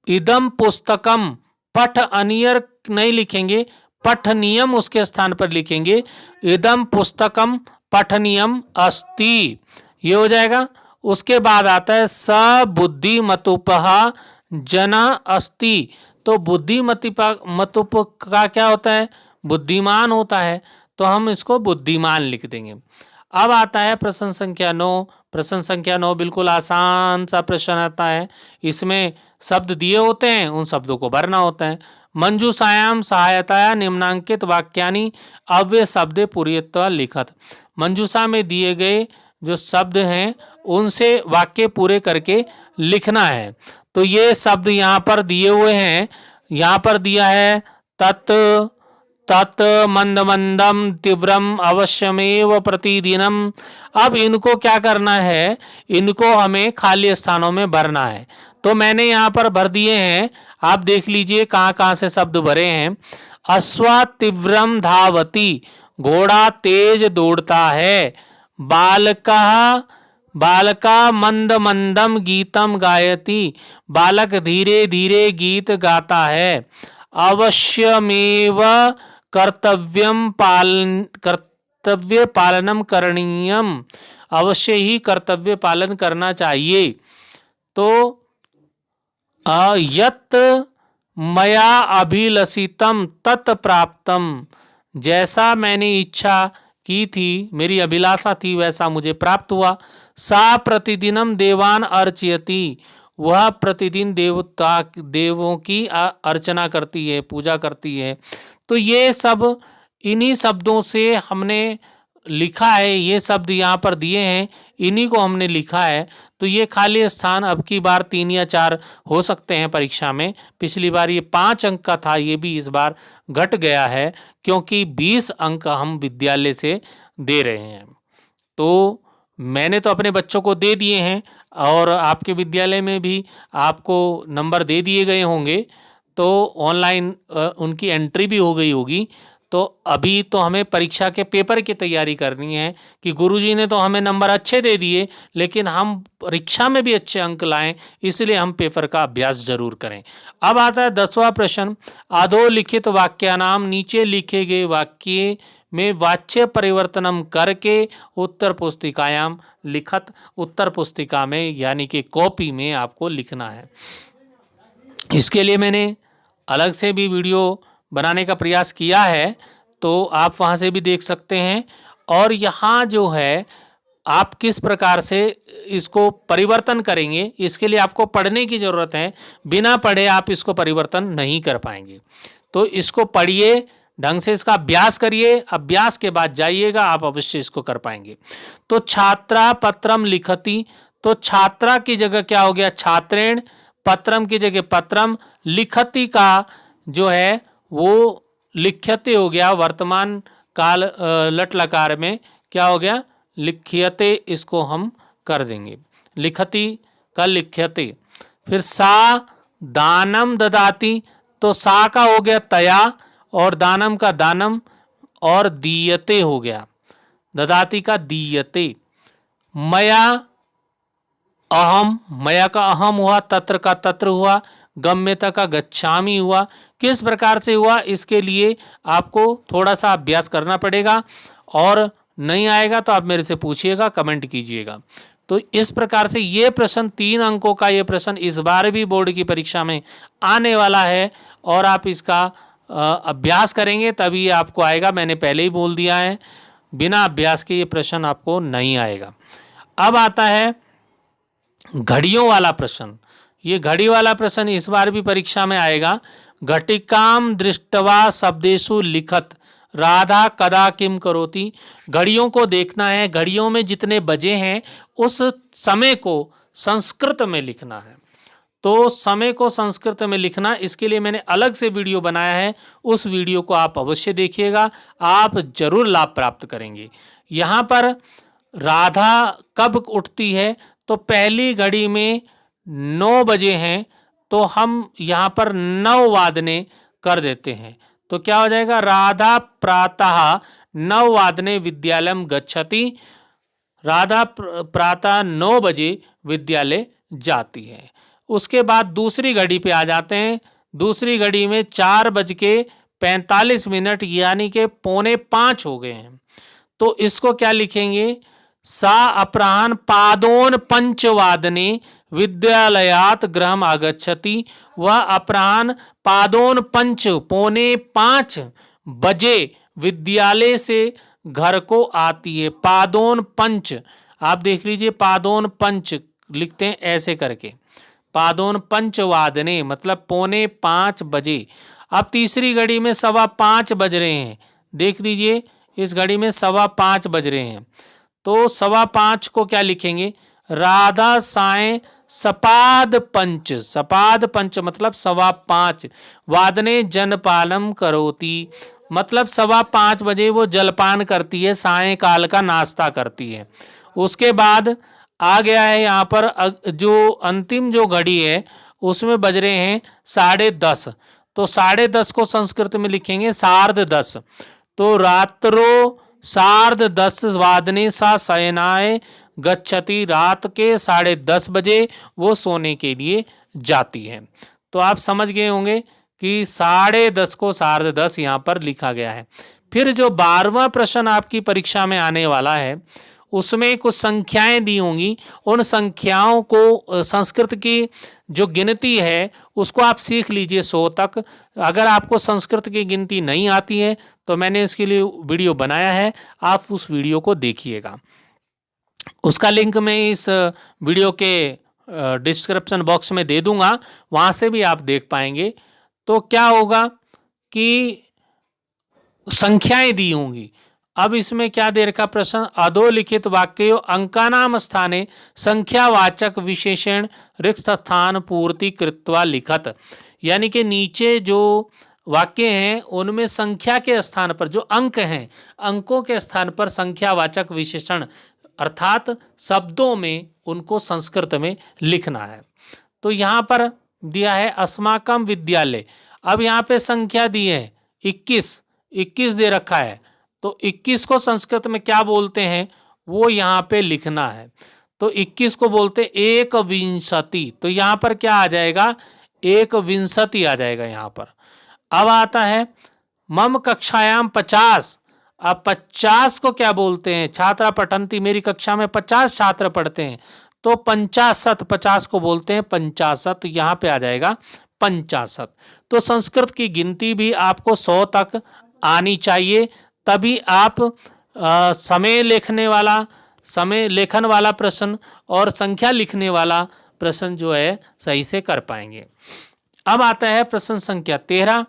इदम पुस्तकम, पठ अनियर नहीं लिखेंगे, पठनियम उसके स्थान पर लिखेंगे, इदम पुस्तकम पठनियम अस्ति, ये हो जाएगा। उसके बाद आता है सबुद्धिमतुपः जना अस्ति, तो बुद्धिमति मतुप का क्या होता है, बुद्धिमान होता है, तो हम इसको बुद्धिमान लिख देंगे। अब आता है प्रश्न संख्या 9। प्रश्न संख्या 9 बिल्कुल आसान सा प्रश्न आता है। इसमें शब्द दिए होते हैं, उन शब्दों को भरना होता है। मंजूषायाम सहायताया निम्नांकित वाक्यानि अव्यय शब्दे पूर्यत्वा लिखत। मंजूषा में दिए गए जो शब्द हैं उनसे वाक्य पूरे करके लिखना है। तो ये शब्द यहाँ पर दिए हुए हैं। यहाँ पर दिया है तत्, तत्, मंद मंदम, तीव्रम, अवश्यमेव, प्रतिदिनम। अब इनको क्या करना है, इनको हमें खाली स्थानों में भरना है। तो मैंने यहाँ पर भर दिए हैं, आप देख लीजिए कहाँ कहाँ से शब्द भरे हैं। अश्वा तीव्रम धावती, घोड़ा तेज दौड़ता है। बालका, बालका मंद मंदम गीतम गायति, बालक धीरे धीरे गीत गाता है। अवश्यमेव कर्तव्यम पालन, कर्तव्य पालनम करणीयम, अवश्य ही कर्तव्य पालन करना चाहिए। तो यत् मया अभिलषितम तत् प्राप्तम, जैसा मैंने इच्छा की थी, मेरी अभिलाषा थी, वैसा मुझे प्राप्त हुआ। सा प्रतिदिनम देवान अर्चयति, वह प्रतिदिन देवों की अर्चना करती है, पूजा करती है। तो ये सब इन्हीं शब्दों से हमने लिखा है, ये शब्द यहाँ पर दिए हैं, इन्हीं को हमने लिखा है। तो ये खाली स्थान अब की बार 3 या 4 हो सकते हैं परीक्षा में। पिछली बार ये 5 अंक का था, ये भी इस बार घट गया है क्योंकि 20 अंक हम विद्यालय से दे रहे हैं। तो मैंने तो अपने बच्चों को दे दिए हैं और आपके विद्यालय में भी आपको नंबर दे दिए गए होंगे। तो ऑनलाइन उनकी एंट्री भी हो गई होगी। तो अभी तो हमें परीक्षा के पेपर की तैयारी करनी है कि गुरुजी ने तो हमें नंबर अच्छे दे दिए, लेकिन हम परीक्षा में भी अच्छे अंक लाएं, इसलिए हम पेपर का अभ्यास जरूर करें। अब आता है 10वां प्रश्न। अधोलिखित वाक्यानाम, नीचे लिखे गए वाक्य में वाच्य परिवर्तनम करके उत्तर पुस्तिकायाम लिखत। उत्तर पुस्तिका में यानी कि कॉपी में आपको लिखना है। इसके लिए मैंने अलग से भी वीडियो बनाने का प्रयास किया है, तो आप वहाँ से भी देख सकते हैं। और यहाँ जो है आप किस प्रकार से इसको परिवर्तन करेंगे, इसके लिए आपको पढ़ने की ज़रूरत है। बिना पढ़े आप इसको परिवर्तन नहीं कर पाएंगे। तो इसको पढ़िए, ढंग से इसका अभ्यास करिए, अभ्यास के बाद जाइएगा, आप अवश्य इसको कर पाएंगे। तो छात्रा पत्रम लिखती, तो छात्रा की जगह क्या हो गया छात्रेण, पत्रम की जगह पत्रम, लिखती का जो है वो लिख्यते हो गया। वर्तमान काल लट लकार में क्या हो गया लिख्यते, इसको हम कर देंगे लिखती का लिख्यते। फिर सा दानम ददाती, तो सा का हो गया तया और दानम का दानम और दीयते हो गया, ददाती का दीयते। मया अहम, मया का अहम हुआ, तत्र का तत्र हुआ, गम्यता का गच्छामी हुआ। किस प्रकार से हुआ, इसके लिए आपको थोड़ा सा अभ्यास करना पड़ेगा और नहीं आएगा तो आप मेरे से पूछिएगा, कमेंट कीजिएगा। तो इस प्रकार से ये प्रश्न 3 अंकों का ये प्रश्न इस बार भी बोर्ड की परीक्षा में आने वाला है और आप इसका अभ्यास करेंगे तभी आपको आएगा। मैंने पहले ही बोल दिया है, बिना अभ्यास के ये प्रश्न आपको नहीं आएगा। अब आता है घड़ियों वाला प्रश्न। ये घड़ी वाला प्रश्न इस बार भी परीक्षा में आएगा। घटिकाम दृष्टवा शब्देषु लिखत, राधा कदा किम करोति। घड़ियों को देखना है, घड़ियों में जितने बजे हैं उस समय को संस्कृत में लिखना है। तो समय को संस्कृत में लिखना, इसके लिए मैंने अलग से वीडियो बनाया है, उस वीडियो को आप अवश्य देखिएगा, आप जरूर लाभ प्राप्त करेंगे। यहाँ पर राधा कब उठती है, तो पहली घड़ी में 9 बजे हैं, तो हम यहाँ पर 9 वादने कर देते हैं। तो क्या हो जाएगा, राधा प्रातः 9 वादने विद्यालयम गच्छति, राधा प्रातः 9 बजे विद्यालय जाती है। उसके बाद दूसरी घड़ी पे आ जाते हैं। दूसरी घड़ी में 4:45 यानी कि 4:45 हो गए हैं। तो इसको क्या लिखेंगे, सा अपराह्न पादोन पंचवादने विद्यालयात गृहम आगच्छति। वह अपराह्न पादोन पंच 4:45 बजे विद्यालय से घर को आती है। पादोन पंच, आप देख लीजिए, पादोन पंच लिखते हैं ऐसे करके, पादोन पंच वादने मतलब 4:45 बजे। अब तीसरी घड़ी में 5:15 बज रहे हैं, देख लीजिए इस घड़ी में 5:15 बज रहे हैं। तो 5:15 को क्या लिखेंगे, राधा साय सपाद पंच, सपाद पंच मतलब 5:15, वादने जनपालम करोती मतलब 5:15 बजे वो जलपान करती है, सायंकाल का नाश्ता करती है। उसके बाद आ गया है यहाँ पर जो अंतिम जो घड़ी है उसमें बज रहे हैं 10:30, तो 10:30 को संस्कृत में लिखेंगे सार्ध 10। तो रात्रो 10:30 वादने सा शयनाय गच्छति, रात के 10:30 बजे वो सोने के लिए जाती है। तो आप समझ गए होंगे कि 10:30 को 10:30 यहाँ पर लिखा गया है। फिर जो 12वां प्रश्न आपकी परीक्षा में आने वाला है उसमें कुछ संख्याएं दी होंगी, उन संख्याओं को संस्कृत की जो गिनती है उसको आप सीख लीजिए 100 तक। अगर आपको संस्कृत की गिनती नहीं आती है तो मैंने इसके लिए वीडियो बनाया है, आप उस वीडियो को देखिएगा। उसका लिंक मैं इस वीडियो के डिस्क्रिप्शन बॉक्स में दे दूंगा, वहाँ से भी आप देख पाएंगे। तो क्या होगा कि संख्याएं दी होंगी। अब इसमें क्या दे रखा प्रश्न, अधोलिखित वाक्यों अंकानाम स्थाने संख्यावाचक विशेषण रिक्त स्थान पूर्ति कृत्वा लिखत, यानी कि नीचे जो वाक्य हैं उनमें संख्या के स्थान पर जो अंक हैं, अंकों के स्थान पर संख्यावाचक विशेषण अर्थात शब्दों में उनको संस्कृत में लिखना है। तो यहाँ पर दिया है अस्माकम विद्यालय, अब यहाँ पे संख्या दी है 21 दे रखा है, तो 21 को संस्कृत में क्या बोलते हैं वो यहाँ पे लिखना है। तो 21 को बोलते एक विंशति, तो यहाँ पर क्या आ जाएगा, एक विंशति आ जाएगा यहाँ पर। अब आता है मम कक्षायाम 50, अब 50 को क्या बोलते हैं, छात्रा पठंती, मेरी कक्षा में 50 छात्र पढ़ते हैं, तो 50, 50 को बोलते हैं 50, यहाँ पे आ जाएगा 50। तो संस्कृत की गिनती भी आपको 100 तक आनी चाहिए, तभी आप समय लेखन वाला प्रश्न और संख्या लिखने वाला प्रश्न जो है सही से कर पाएंगे। अब आता है प्रश्न संख्या 13।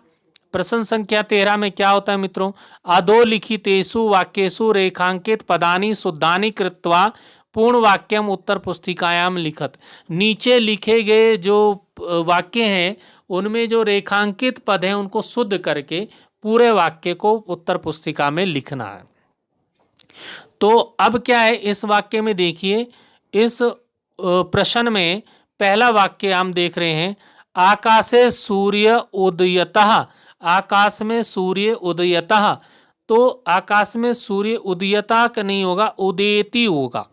प्रश्न संख्या 13 में क्या होता है मित्रों, अधोलिखितेषु वाक्येषु रेखांकित पदानि शुद्धानि कृत्वा पूर्ण वाक्यम उत्तर पुस्तिकायाम लिखत, नीचे लिखे गए जो वाक्य हैं उनमें जो रेखांकित पद हैं उनको शुद्ध करके पूरे वाक्य को उत्तर पुस्तिका में लिखना है। तो अब क्या है इस वाक्य में, देखिए इस प्रश्न में पहला वाक्य हम देख रहे हैं, आकाशे सूर्य उदयतः, आकाश में सूर्य उदयतः, तो आकाश में सूर्य उदयता का नहीं होगा, उदेति होगा।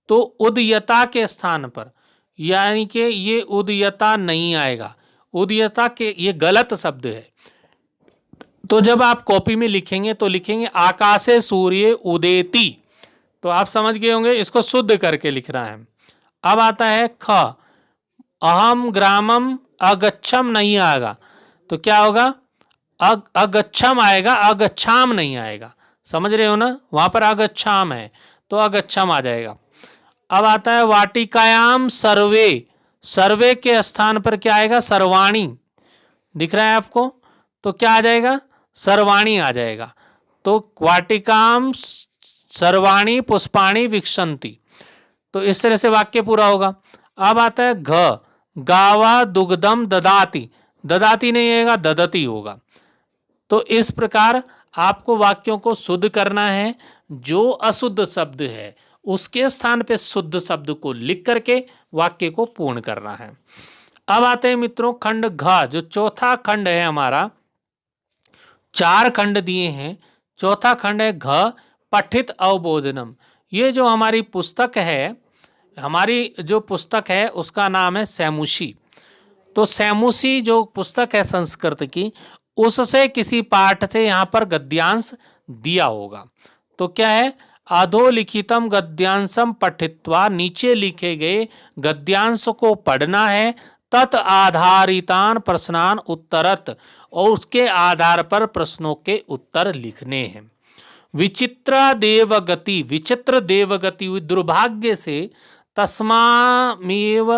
तो उदयता के स्थान पर, यानी कि ये उदयता नहीं आएगा, उदयता के ये गलत शब्द है। तो जब आप कॉपी में लिखेंगे तो लिखेंगे आकाशे सूर्य उदेति, तो आप समझ गए होंगे इसको शुद्ध करके लिखना है। अब आता है ख, अहम ग्रामम अगच्छम नहीं आएगा, तो क्या होगा, अगच्छम आएगा, अगच्छाम नहीं आएगा, समझ रहे हो ना, वहां पर अगच्छाम है तो अगच्छम आ जाएगा। अब आता है वाटिकायाम सर्वे, सर्वे के स्थान पर क्या आएगा, सर्वाणी, दिख रहा है आपको, तो क्या आ जाएगा, सर्वाणी आ जाएगा। तो वाटिकाम सर्वाणी पुष्पाणी विक्षंती, तो इस तरह से वाक्य पूरा होगा। अब आता है घ, गावा दुग्धम ददाती, ददाती नहीं आएगा, ददती होगा। तो इस प्रकार आपको वाक्यों को शुद्ध करना है, जो अशुद्ध शब्द है उसके स्थान पे शुद्ध शब्द को लिख करके वाक्य को पूर्ण करना है। अब आते हैं मित्रों खंड घ, जो चौथा खंड है हमारा, 4 खंड दिए हैं, चौथा खंड है घ, पठित अवबोधनम। ये जो हमारी पुस्तक है, हमारी जो पुस्तक है उसका नाम है सैमुषी। तो सैमुषी जो पुस्तक है संस्कृत की, उससे किसी पाठ से यहाँ पर गद्यांश दिया होगा। तो क्या है, अधोलिखितम गद्यांशम पठित्वा, नीचे लिखे गए गद्यांश को पढ़ना है, तत् आधारितान प्रश्नान उत्तरत, और उसके आधार पर प्रश्नों के उत्तर लिखने हैं। विचित्रा देवगति, विचित्र देवगति हुई दुर्भाग्य से, तस्मामेव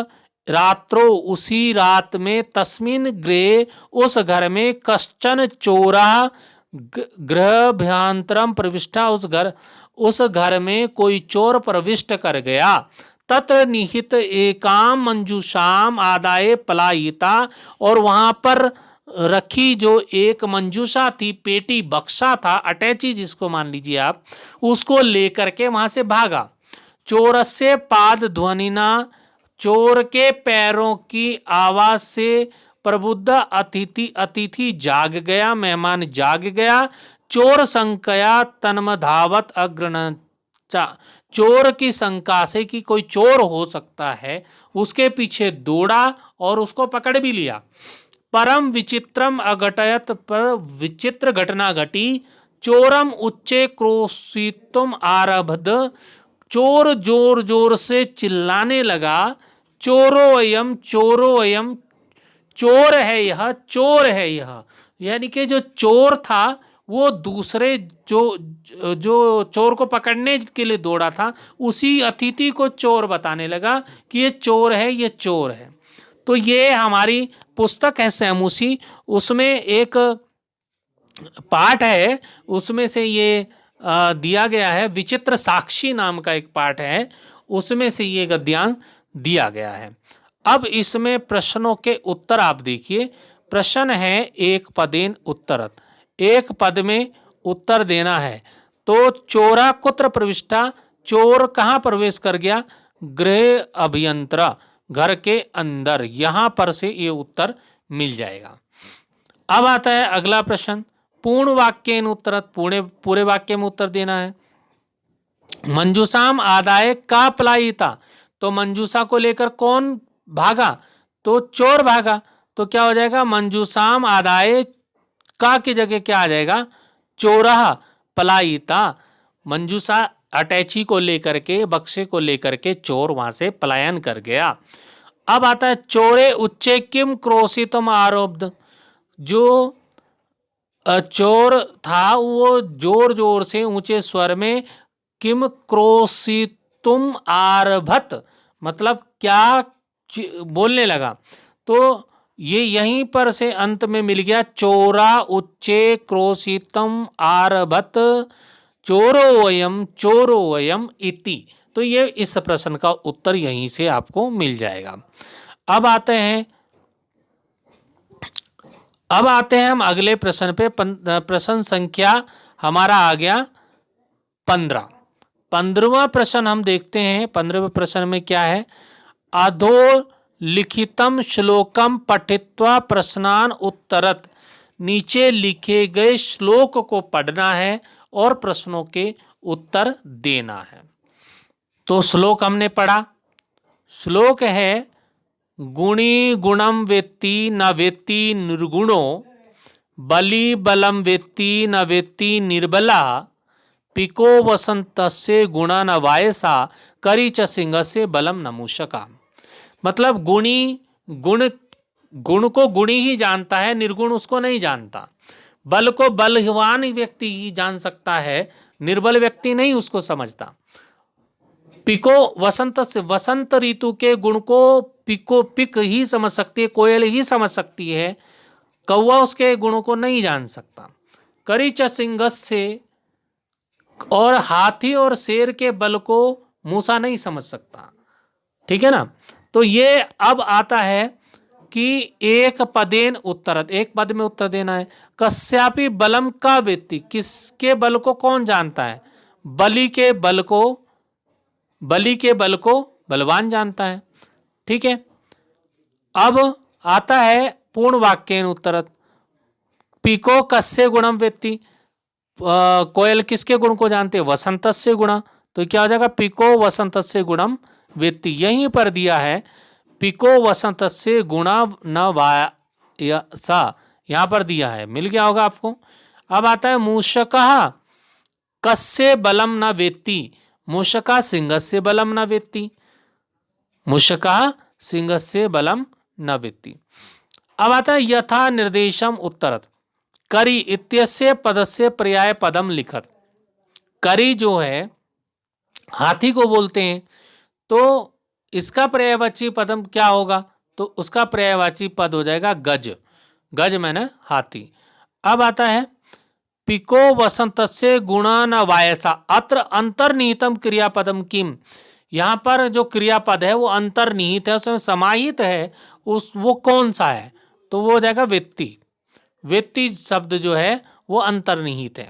रात्रो, उसी रात में, तस्मिन गृहे, उस घर में, कश्चन चोरा गृहभ्यंतरम प्रविष्टा, उस घर में कोई चोर प्रविष्ट कर गया। तत्र निहित एकाम मंजूषाम आदाय पलायिता, और वहां पर रखी जो एक मंजूषा थी, पेटी बक्सा था, अटैची जिसको मान लीजिए आप, उसको लेकर के वहां से भागा। चोरस्य पाद ध्वनिना, चोर के पैरों की आवाज से, प्रबुद्ध अतिथि जाग गया, मेहमान जाग गया। चोर संकया तन्मधावत अग्रण, चोर की शंका से कि कोई चोर हो सकता है, उसके पीछे दौड़ा और उसको पकड़ भी लिया। परम विचित्रम अघटयत, पर विचित्र घटना घटी। चोरम उच्चे क्रोशितुम आरभद, चोर जोर जोर से चिल्लाने लगा। चोरोयम चोरोयम, चोर है यह, चोर है यह। यानी कि जो चोर था वो दूसरे जो जो चोर को पकड़ने के लिए दौड़ा था, उसी अतिथि को चोर बताने लगा कि ये चोर है, ये चोर है। तो ये हमारी पुस्तक है सैमुसी, उसमें एक पाठ है, उसमें से ये दिया गया है। विचित्र साक्षी नाम का एक पाठ है, उसमें से ये गद्यांश दिया गया है। अब इसमें प्रश्नों के उत्तर आप देखिए। प्रश्न है एक पदेन उत्तरत, एक पद में उत्तर देना है। तो चोरा कुत्र प्रविष्टा, चोर कहाँ प्रवेश कर गया? गृह अभियंत्रा, घर के अंदर। यहां पर से ये उत्तर मिल जाएगा। अब आता है अगला प्रश्न, पूर्ण वाक्य उत्तरत, पूरे वाक्य में उत्तर देना है। मंजूषाम आदाय का पलायिता, तो मंजूषा को लेकर कौन भागा? तो चोर भागा। तो क्या हो जाएगा? मंजूषाम आदाय का की जगह क्या आ जाएगा? चोरह पलायिता। मंजूषा अटैची को लेकर के, बक्से को लेकर के चोर वहां से पलायन कर गया। अब आता है चोरे उच्चे किम क्रोशितम आरोब्ध, जो चोर था वो जोर जोर से ऊंचे स्वर में किम क्रोशितुम आरभत, मतलब क्या बोलने लगा। तो ये यहीं पर से अंत में मिल गया, चोरा उच्चे क्रोशितम आरभत चोरो वयम इति। तो ये इस प्रश्न का उत्तर यहीं से आपको मिल जाएगा। अब आते हैं हम अगले प्रश्न पे। प्रश्न संख्या हमारा आ गया 15। 15वां प्रश्न हम देखते हैं। 15वें प्रश्न में क्या है? अधो लिखितम श्लोकम पठित्वा प्रश्नान उत्तरत, नीचे लिखे गए श्लोक को पढ़ना है और प्रश्नों के उत्तर देना है। तो श्लोक हमने पढ़ा। श्लोक है, गुणी गुणम वेत्ति न वेत्ति निर्गुणो, बली बलम वेत्ति न वेत्ति निर्बला, पिको वसंतस्य गुणा न वायसा, करी च सिंहस्य बलम न मूषका। मतलब गुणी गुण को गुणी ही जानता है, निर्गुण उसको नहीं जानता। बल को बलवान व्यक्ति ही जान सकता है, निर्बल व्यक्ति नहीं उसको समझता। पिको वसंत से, वसंत ऋतु के गुण को पिक ही समझ सकती है, कोयल ही समझ सकती है, कौवा उसके गुणों को नहीं जान सकता। करी च सिंहस्य, और हाथी और शेर के बल को मूसा नहीं समझ सकता। ठीक है ना? तो ये अब आता है कि एक पदेन उत्तरत, एक पद में उत्तर देना है। कस्यापि बलम का वेत्ति, किसके बल को कौन जानता है? बलि के बल को बलवान जानता है। ठीक है। अब आता है पूर्ण वाक्य उत्तरत। पिको कस्य गुणम वेत्ति, कोयल किसके गुण को जानते हैं? वसंतस्य गुण। तो क्या हो जाएगा? पिको वसंतस्य गुणम वेत्ति। यहीं पर दिया है पिको वसंतस्य गुणा न वायसा, यहां पर दिया है, मिल गया होगा आपको। अब आता है मूषकः कस्य बलम न वेत्ति, मूषका सिंहस्य बलम न वेत्ति, मूषका सिंहस्य बलम न वित्ति। अब आता है यथा निर्देशम उत्तरत। करी इत्यस्य पदस्य पर्याय पदम लिखत। करी जो है हाथी को बोलते हैं, तो इसका पर्यायवाची पदम क्या होगा? तो उसका पर्यायवाची पद हो जाएगा गज। गज मैंने हाथी। अब आता है पिको वसंतस्य गुणा न वायसा अत्र अंतर्निहितम क्रियापदम किम। यहाँ पर जो क्रियापद है वो अंतर्निहित है, उसमें समाहित है, उस वो कौन सा है? तो वो हो जाएगा वित्ति। वित्ति शब्द जो है वो अंतर्निहित है।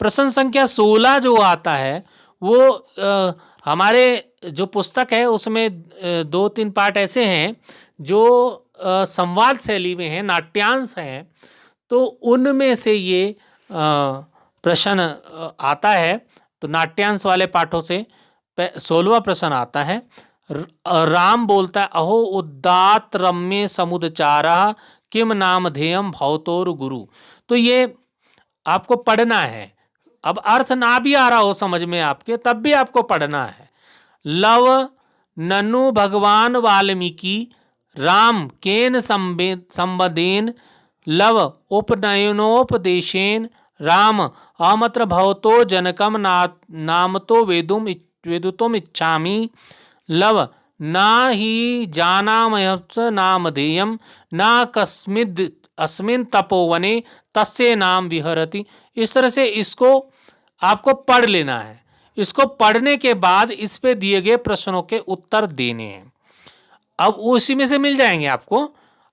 प्रश्न संख्या 16 जो आता है वो हमारे जो पुस्तक है उसमें 2-3 पार्ट ऐसे हैं जो संवाद शैली में हैं, नाट्यांश हैं, तो उनमें से ये प्रश्न आता है। तो नाट्यांश वाले पाठों से 16वां प्रश्न आता है। राम बोलता है अहो उदात रम्य समुदचारा किम नाम ध्येयम भवतोर गुरु। तो ये आपको पढ़ना है। अब अर्थ ना भी आ रहा हो समझ में आपके, तब भी आपको पढ़ना है। लव ननु भगवान वाल्मीकि राम केन संबदेन लव उपनयनोपदेशेन राम अमत्र भवतो जनकम नामतो वेदुतुम इच्छामि लव ना ही जानामयस् नामधेयम ना कस्मिद अस्मिन तपोवने तस्य नाम विहरति। इस तरह से इसको आपको पढ़ लेना है। इसको पढ़ने के बाद इस पे दिए गए प्रश्नों के उत्तर देने हैं। अब उसी में से मिल जाएंगे आपको,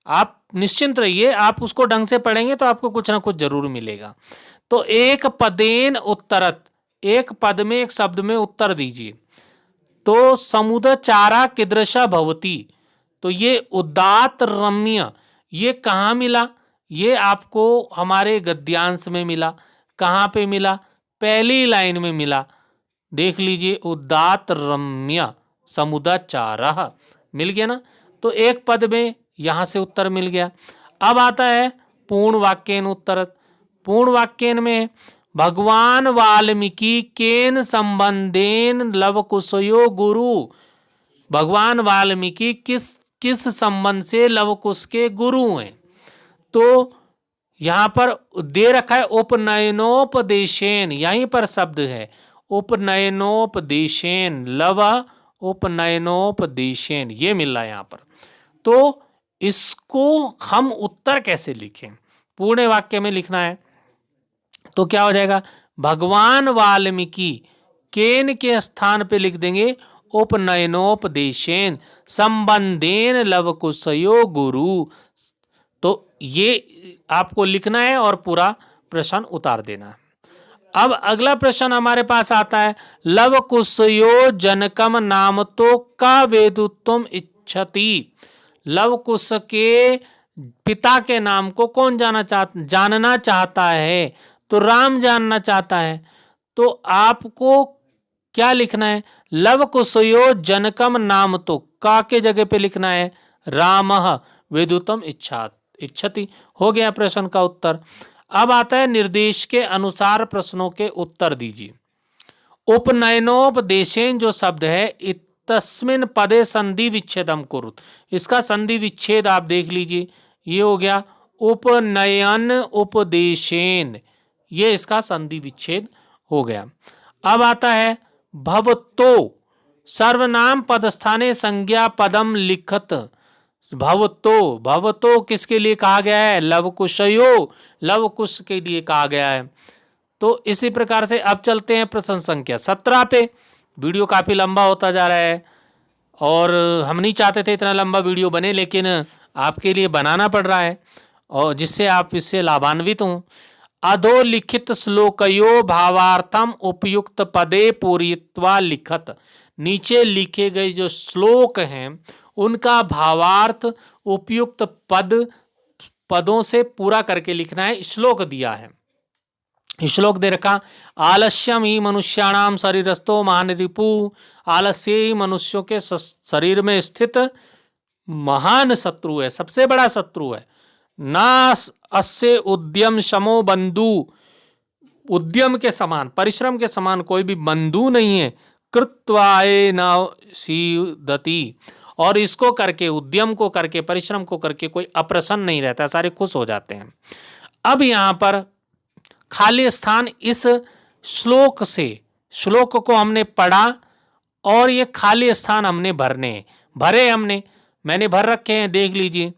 आप निश्चिंत रहिए। आप उसको ढंग से पढ़ेंगे तो आपको कुछ ना कुछ जरूर मिलेगा। तो एक पदेन उत्तरत, एक पद में, एक शब्द में उत्तर दीजिए। तो समुदचारा कीदृशा भवति। तो ये उदात रम्य ये कहाँ मिला? ये आपको हमारे गद्यांश में मिला। कहाँ पे मिला? पहली लाइन में मिला। देख लीजिए, उदात रम्य समुदाचारः मिल गया ना। तो एक पद में यहां से उत्तर मिल गया। अब आता है पूर्ण वाक्यन उत्तर। पूर्ण वाक्यन में भगवान वाल्मीकि केन संबंधेन लवकुशयो गुरु। भगवान वाल्मीकि किस संबंध से लवकुश के गुरु हैं? तो यहां पर दे रखा है उपनयनोपदेशेन, यहीं पर शब्द है उपनयनोपदेशेन, लव उपनयनोपदेशेन, ये मिल रहा है यहां पर। तो इसको हम उत्तर कैसे लिखें? पूर्ण वाक्य में लिखना है तो क्या हो जाएगा? भगवान वाल्मीकि केन के स्थान पे लिख देंगे उपनयनोपदेशेन संबंधेन लवकुशयो गुरु। तो ये आपको लिखना है और पूरा प्रश्न उतार देना है। अब अगला प्रश्न हमारे पास आता है लवकुशयो जनकम नाम तो का वेदुत्वम इच्छति। लवकुश के पिता के नाम को कौन जानना चाहता है? तो राम जानना चाहता है। तो आपको क्या लिखना है? लवकुशयो जनकम नाम तो का के जगह पे लिखना है रामः वेदुतम इच्छति। हो गया प्रश्न का उत्तर। अब आता है निर्देश के अनुसार प्रश्नों के उत्तर दीजिए। उपनयनोपदेशेन जो शब्द है तस्मिन पदे संधि विच्छेदम कुरुत। इसका संधि विच्छेद आप देख लीजिए, ये हो गया उपनयन उपदेशेन, ये इसका संधि विच्छेद हो गया। अब आता है भवतो सर्वनाम पदस्थाने संज्ञा पदम लिखत। भवतो किसके लिए कहा गया है? लवकुशयो, लवकुश के लिए कहा गया है। तो इसी प्रकार से अब चलते हैं प्रश्न संख्या 17 पे। वीडियो काफ़ी लंबा होता जा रहा है और हम नहीं चाहते थे इतना लंबा वीडियो बने, लेकिन आपके लिए बनाना पड़ रहा है और जिससे आप इससे लाभान्वित हों। अधोलिखित श्लोकयो भावार्थम उपयुक्त पदे पूरित्वा लिखत। नीचे लिखे गए जो श्लोक हैं उनका भावार्थ उपयुक्त पदों से पूरा करके लिखना है। श्लोक दिया है, श्लोक दे रखा आलस्यम ही मनुष्याणाम शरीरस्थो महान रिपु। आलस्य ही मनुष्यों के शरीर में स्थित महान शत्रु है, सबसे बड़ा शत्रु है। ना अस्य उद्यम शमो बंधु, उद्यम के समान, परिश्रम के समान कोई भी बंधु नहीं है। कृत्वाए न सीदति, और इसको करके, उद्यम को करके, परिश्रम को करके कोई अप्रसन्न नहीं रहता, सारे खुश हो जाते हैं। अब यहाँ पर खाली स्थान, इस श्लोक से, श्लोक को हमने पढ़ा और ये खाली स्थान हमने भरे हमने, मैंने भर रखे हैं, देख लीजिए।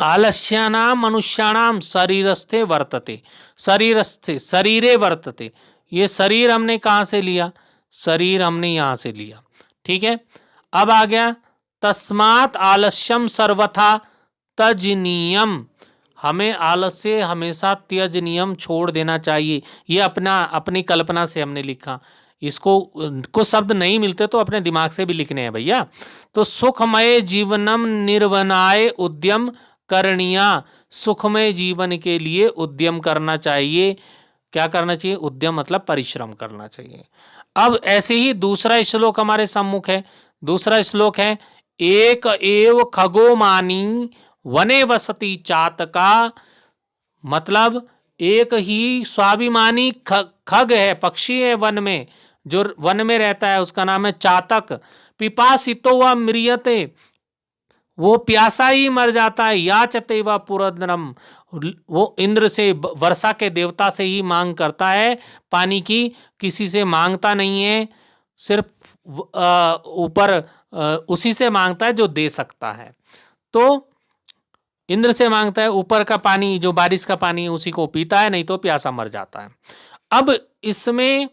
आलस्यानाम मनुष्याणाम शरीरस्थे वर्तते, शरीरस्थे शरीरे वर्तते, ये शरीर हमने कहाँ से लिया, शरीर हमने यहाँ से लिया, ठीक है। अब आ गया तस्मात् आलस्यम सर्वथा तजनीयम, हमें आलस्य हमेशा त्यजनीयम छोड़ देना चाहिए। ये अपनी कल्पना से हमने लिखा, इसको कुछ शब्द नहीं मिलते तो अपने दिमाग से भी लिखने हैं भैया। तो सुखमय जीवनम निर्वनाय उद्यम करणीया, सुखमय जीवन के लिए उद्यम करना चाहिए। क्या करना चाहिए, उद्यम मतलब परिश्रम करना चाहिए। अब ऐसे ही दूसरा श्लोक हमारे सम्मुख है, दूसरा श्लोक है एक एव खगोमानी वने वसति चातका, मतलब एक ही स्वाभिमानी खग है, पक्षी है वन में, जो वन में रहता है, उसका नाम है चातक। पिपासितो व म्रियते, वो प्यासा ही मर जाता है। याचते व पुरंदरम, वो इंद्र से, वर्षा के देवता से ही मांग करता है पानी की, किसी से मांगता नहीं है, सिर्फ ऊपर उसी से मांगता है जो दे सकता है। तो इंद्र से मांगता है, ऊपर का पानी जो बारिश का पानी है उसी को पीता है, नहीं तो प्यासा मर जाता है। अब इसमें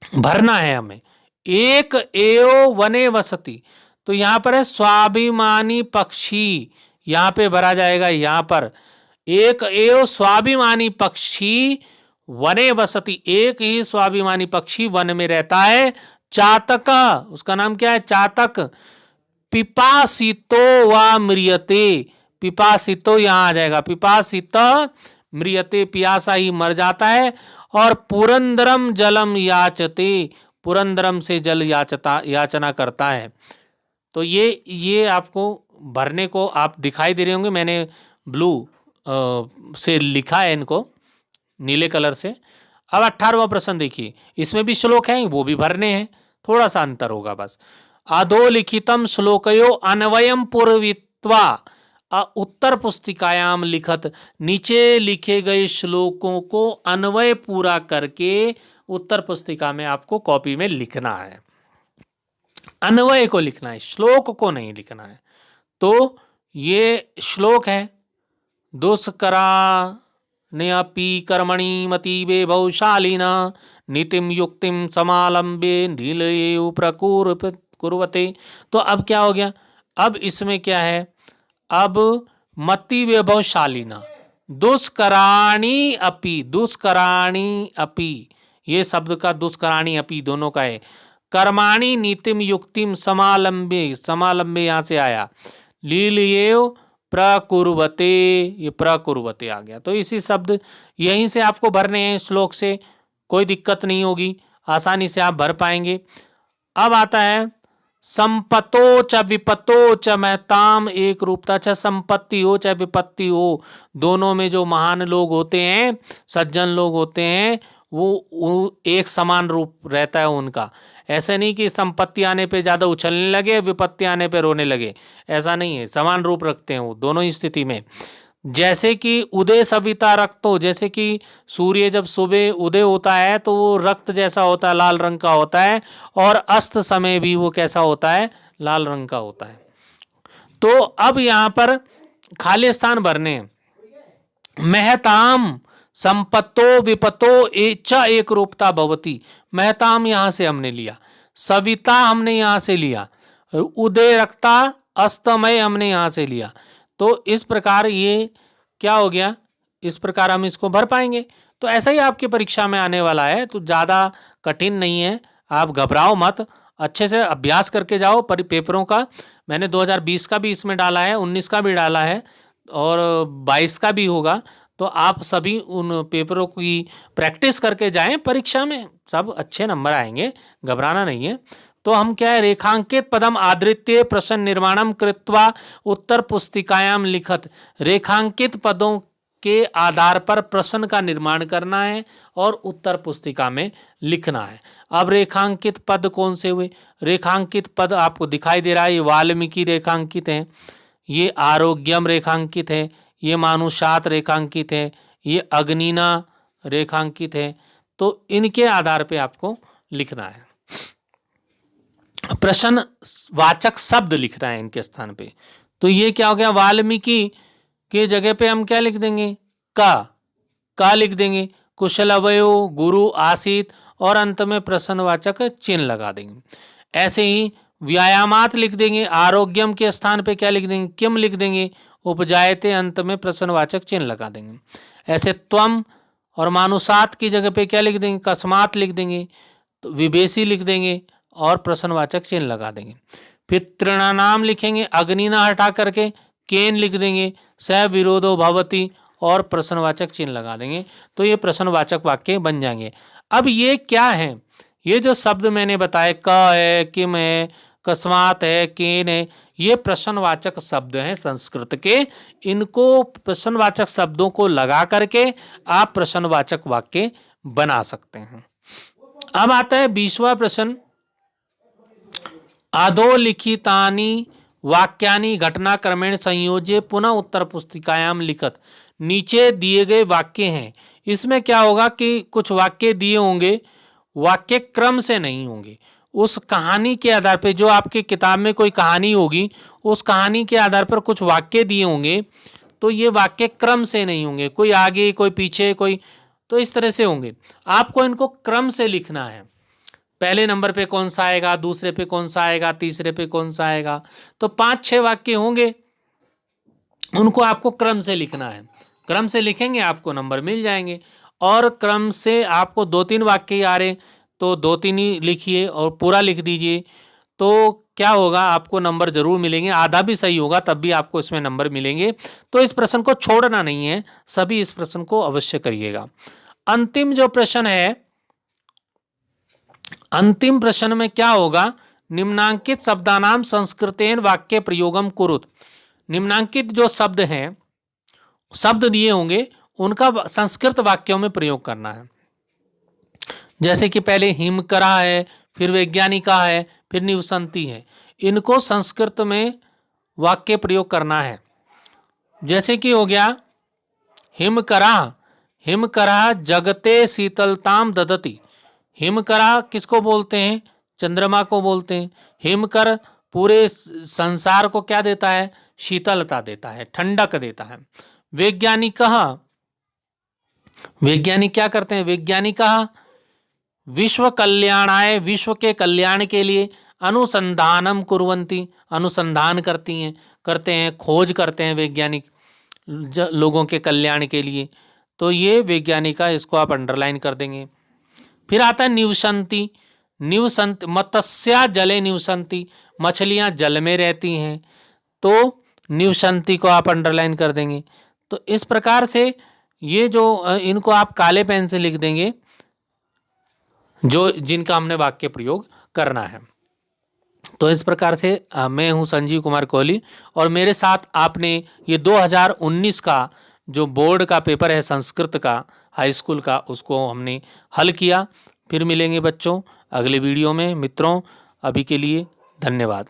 भरना है हमें, एक एव वने वसति, तो यहां पर है स्वाभिमानी पक्षी, यहां पे भरा जाएगा, यहां पर एक एव स्वाभिमानी पक्षी वने वसति, एक ही स्वाभिमानी पक्षी वन में रहता है। चातक, उसका नाम क्या है, चातक। पिपासितो व म्रियते, पिपासितो यहां आ जाएगा, पिपासित म्रियते, प्यासा ही मर जाता है। और पुरंदरम जलम याचते, पुरंदरम से जल याचना करता है। तो ये आपको भरने को आप दिखाई दे रहे होंगे, मैंने ब्लू से लिखा है इनको नीले कलर से। अब 18वां प्रश्न देखिए, इसमें भी श्लोक हैं, वो भी भरने हैं, थोड़ा सा अंतर होगा बस। अधोलिखितम श्लोकयो अन्वयम पूर्वित्वा, उत्तर पुस्तिकायाम लिखत, नीचे लिखे गए श्लोकों को अन्वय पूरा करके उत्तर पुस्तिका में आपको कॉपी में लिखना है। अन्वय को लिखना है, श्लोक को नहीं लिखना है। तो ये श्लोक है, दुष्करा न्यपि कर्मणि मतीवे भौशालिना नीतिम युक्तिम समालंबे नीलये प्रकुर्वते। तो अब क्या हो गया, अब इसमें क्या है, अब मति वैभवशालिना, दुष्कराणी अपि, दुष्कराणी अपि, ये शब्द का दुष्कराणी अपि दोनों का है। कर्माणि नीतिम युक्तिम समालंबे, समालंबे यहां से आया, लीलयेव प्रकुर्वते, ये प्रकुर्वते आ गया। तो इसी शब्द यहीं से आपको भरने हैं, श्लोक से, कोई दिक्कत नहीं होगी, आसानी से आप भर पाएंगे। अब आता है संपत्तो च विपत्तो च महताम एक रूपता, चाहे संपत्ति हो चाहे विपत्ति हो, दोनों में जो महान लोग होते हैं, सज्जन लोग होते हैं, वो एक समान रूप रहता है उनका। ऐसे नहीं कि संपत्ति आने पे ज़्यादा उछलने लगे, विपत्ति आने पे रोने लगे, ऐसा नहीं है, समान रूप रखते हैं वो दोनों ही स्थिति में। जैसे कि उदय सविता रक्तो, जैसे कि सूर्य जब सुबह उदय होता है तो वो रक्त जैसा होता है, लाल रंग का होता है, और अस्त समय भी वो कैसा होता है, लाल रंग का होता है। तो अब यहाँ पर खाली स्थान भरने, महताम संपत्तो विपत्तो एक रूपता भवती, महताम यहाँ से हमने लिया, सविता हमने यहाँ से लिया, उदय रक्ता अस्तमय हमने यहाँ से लिया। तो इस प्रकार ये क्या हो गया, इस प्रकार हम इसको भर पाएंगे। तो ऐसा ही आपकी परीक्षा में आने वाला है, तो ज़्यादा कठिन नहीं है, आप घबराओ मत, अच्छे से अभ्यास करके जाओ पेपरों का। मैंने 2020 का भी इसमें डाला है, 19 का भी डाला है, और 22 का भी होगा। तो आप सभी उन पेपरों की प्रैक्टिस करके जाएं, परीक्षा में सब अच्छे नंबर आएंगे, घबराना नहीं है। तो हम क्या है, रेखांकित पदम आदृत्य प्रश्न निर्माणम कृत्वा उत्तर पुस्तिकायाम लिखत, रेखांकित पदों के आधार पर प्रश्न का निर्माण करना है और उत्तर पुस्तिका में लिखना है। अब रेखांकित पद कौन से हुए? रेखांकित पद आपको दिखाई दे रहा है, ये वाल्मीकि रेखांकित है, ये आरोग्यम रेखांकित है, ये मानुषात रेखांकित है, ये अग्निना रेखांकित है। तो इनके आधार पे आपको लिखना है। प्रश्न वाचक शब्द लिखना है इनके स्थान पे। तो ये क्या हो गया? वाल्मीकि के जगह पे हम क्या लिख देंगे? का लिख देंगे। कुशल अवयव, गुरु, आसित और अंत में प्रश्नवाचक चिन्ह लगा देंगे। ऐसे ही व्यायामात लिख देंगे। आरोग्यम के स्थान पे क्या लिख देंगे? किम लिख देंगे। उपजायते अंत में प्रश्नवाचक चिन्ह लगा देंगे। ऐसे त्वम और मानुषात की जगह पे क्या लिख देंगे? कस्मात लिख देंगे। तो विवेशी लिख देंगे और प्रश्नवाचक चिन्ह लगा देंगे। फिर तृणानाम लिखेंगे, अग्निना हटा करके केन लिख देंगे, स विरोधो भवति और प्रश्नवाचक चिन्ह लगा देंगे। तो ये प्रश्नवाचक वाक्य बन जाएंगे। अब ये क्या है? ये जो शब्द मैंने बताए, क है, किम है, कस्मात है, केन है, ये प्रश्नवाचक शब्द हैं संस्कृत के। इनको प्रश्नवाचक शब्दों को लगा करके आप प्रश्नवाचक वाक्य बना सकते हैं। अब आता है 20वां प्रश्न। अधोलिखितानि वाक्यानि घटनाक्रमेण संयोज्य पुनः उत्तर पुस्तिकायाम लिखत। नीचे दिए गए वाक्य हैं, इसमें क्या होगा कि कुछ वाक्य दिए होंगे, वाक्य क्रम से नहीं होंगे। उस कहानी के आधार पर, जो आपकी किताब में कोई कहानी होगी, उस कहानी के आधार पर कुछ वाक्य दिए होंगे। तो ये वाक्य क्रम से नहीं होंगे, कोई आगे कोई पीछे कोई, तो इस तरह से होंगे। आपको इनको क्रम से लिखना है। पहले नंबर पे कौन सा आएगा, दूसरे पे कौन सा आएगा, तीसरे पे कौन सा आएगा। तो 5-6 वाक्य होंगे, उनको आपको क्रम से लिखना है। क्रम से लिखेंगे आपको नंबर मिल जाएंगे। और क्रम से आपको 2-3 वाक्य ही आ रहे तो 2-3 ही लिखिए और पूरा लिख दीजिए। तो क्या होगा, आपको नंबर जरूर मिलेंगे। आधा भी सही होगा तब भी आपको इसमें नंबर मिलेंगे। तो इस प्रश्न को छोड़ना नहीं है, सभी इस प्रश्न को अवश्य करिएगा। अंतिम जो प्रश्न है, अंतिम प्रश्न में क्या होगा? निम्नांकित शब्दानाम संस्कृतेन वाक्य प्रयोगम कुरुत। निम्नांकित जो शब्द हैं, शब्द दिए होंगे, उनका संस्कृत वाक्यों में प्रयोग करना है। जैसे कि पहले हिमकरा है, फिर वैज्ञानिका है, फिर निवसंती है। इनको संस्कृत में वाक्य प्रयोग करना है। जैसे कि हो गया हिमकरा, हिमकरा जगते शीतलताम ददति। हिमकरा किसको बोलते हैं? चंद्रमा को बोलते हैं। हिमकर पूरे संसार को क्या देता है? शीतलता देता है, ठंडक देता है। वैज्ञानिक, वैज्ञानिक क्या करते हैं? वैज्ञानिक विश्व कल्याणाय, विश्व के कल्याण के लिए अनुसंधानम कुर्वन्ति, अनुसंधान करते हैं, खोज करते हैं वैज्ञानिक लोगों के कल्याण के लिए। तो ये वैज्ञानिका, इसको आप अंडरलाइन कर देंगे। फिर आता है निवसंती। निवसंत मत्स्या जले निवसंती, मछलियां जल में रहती हैं, तो निवसंती को आप अंडरलाइन कर देंगे। तो इस प्रकार से ये जो इनको आप काले पेन से लिख देंगे, जो जिनका हमने वाक्य प्रयोग करना है। तो इस प्रकार से मैं हूं संजीव कुमार कोहली और मेरे साथ आपने ये 2019 का जो बोर्ड का पेपर है संस्कृत का, हाई स्कूल का, उसको हमने हल किया। फिर मिलेंगे बच्चों अगले वीडियो में। मित्रों, अभी के लिए धन्यवाद।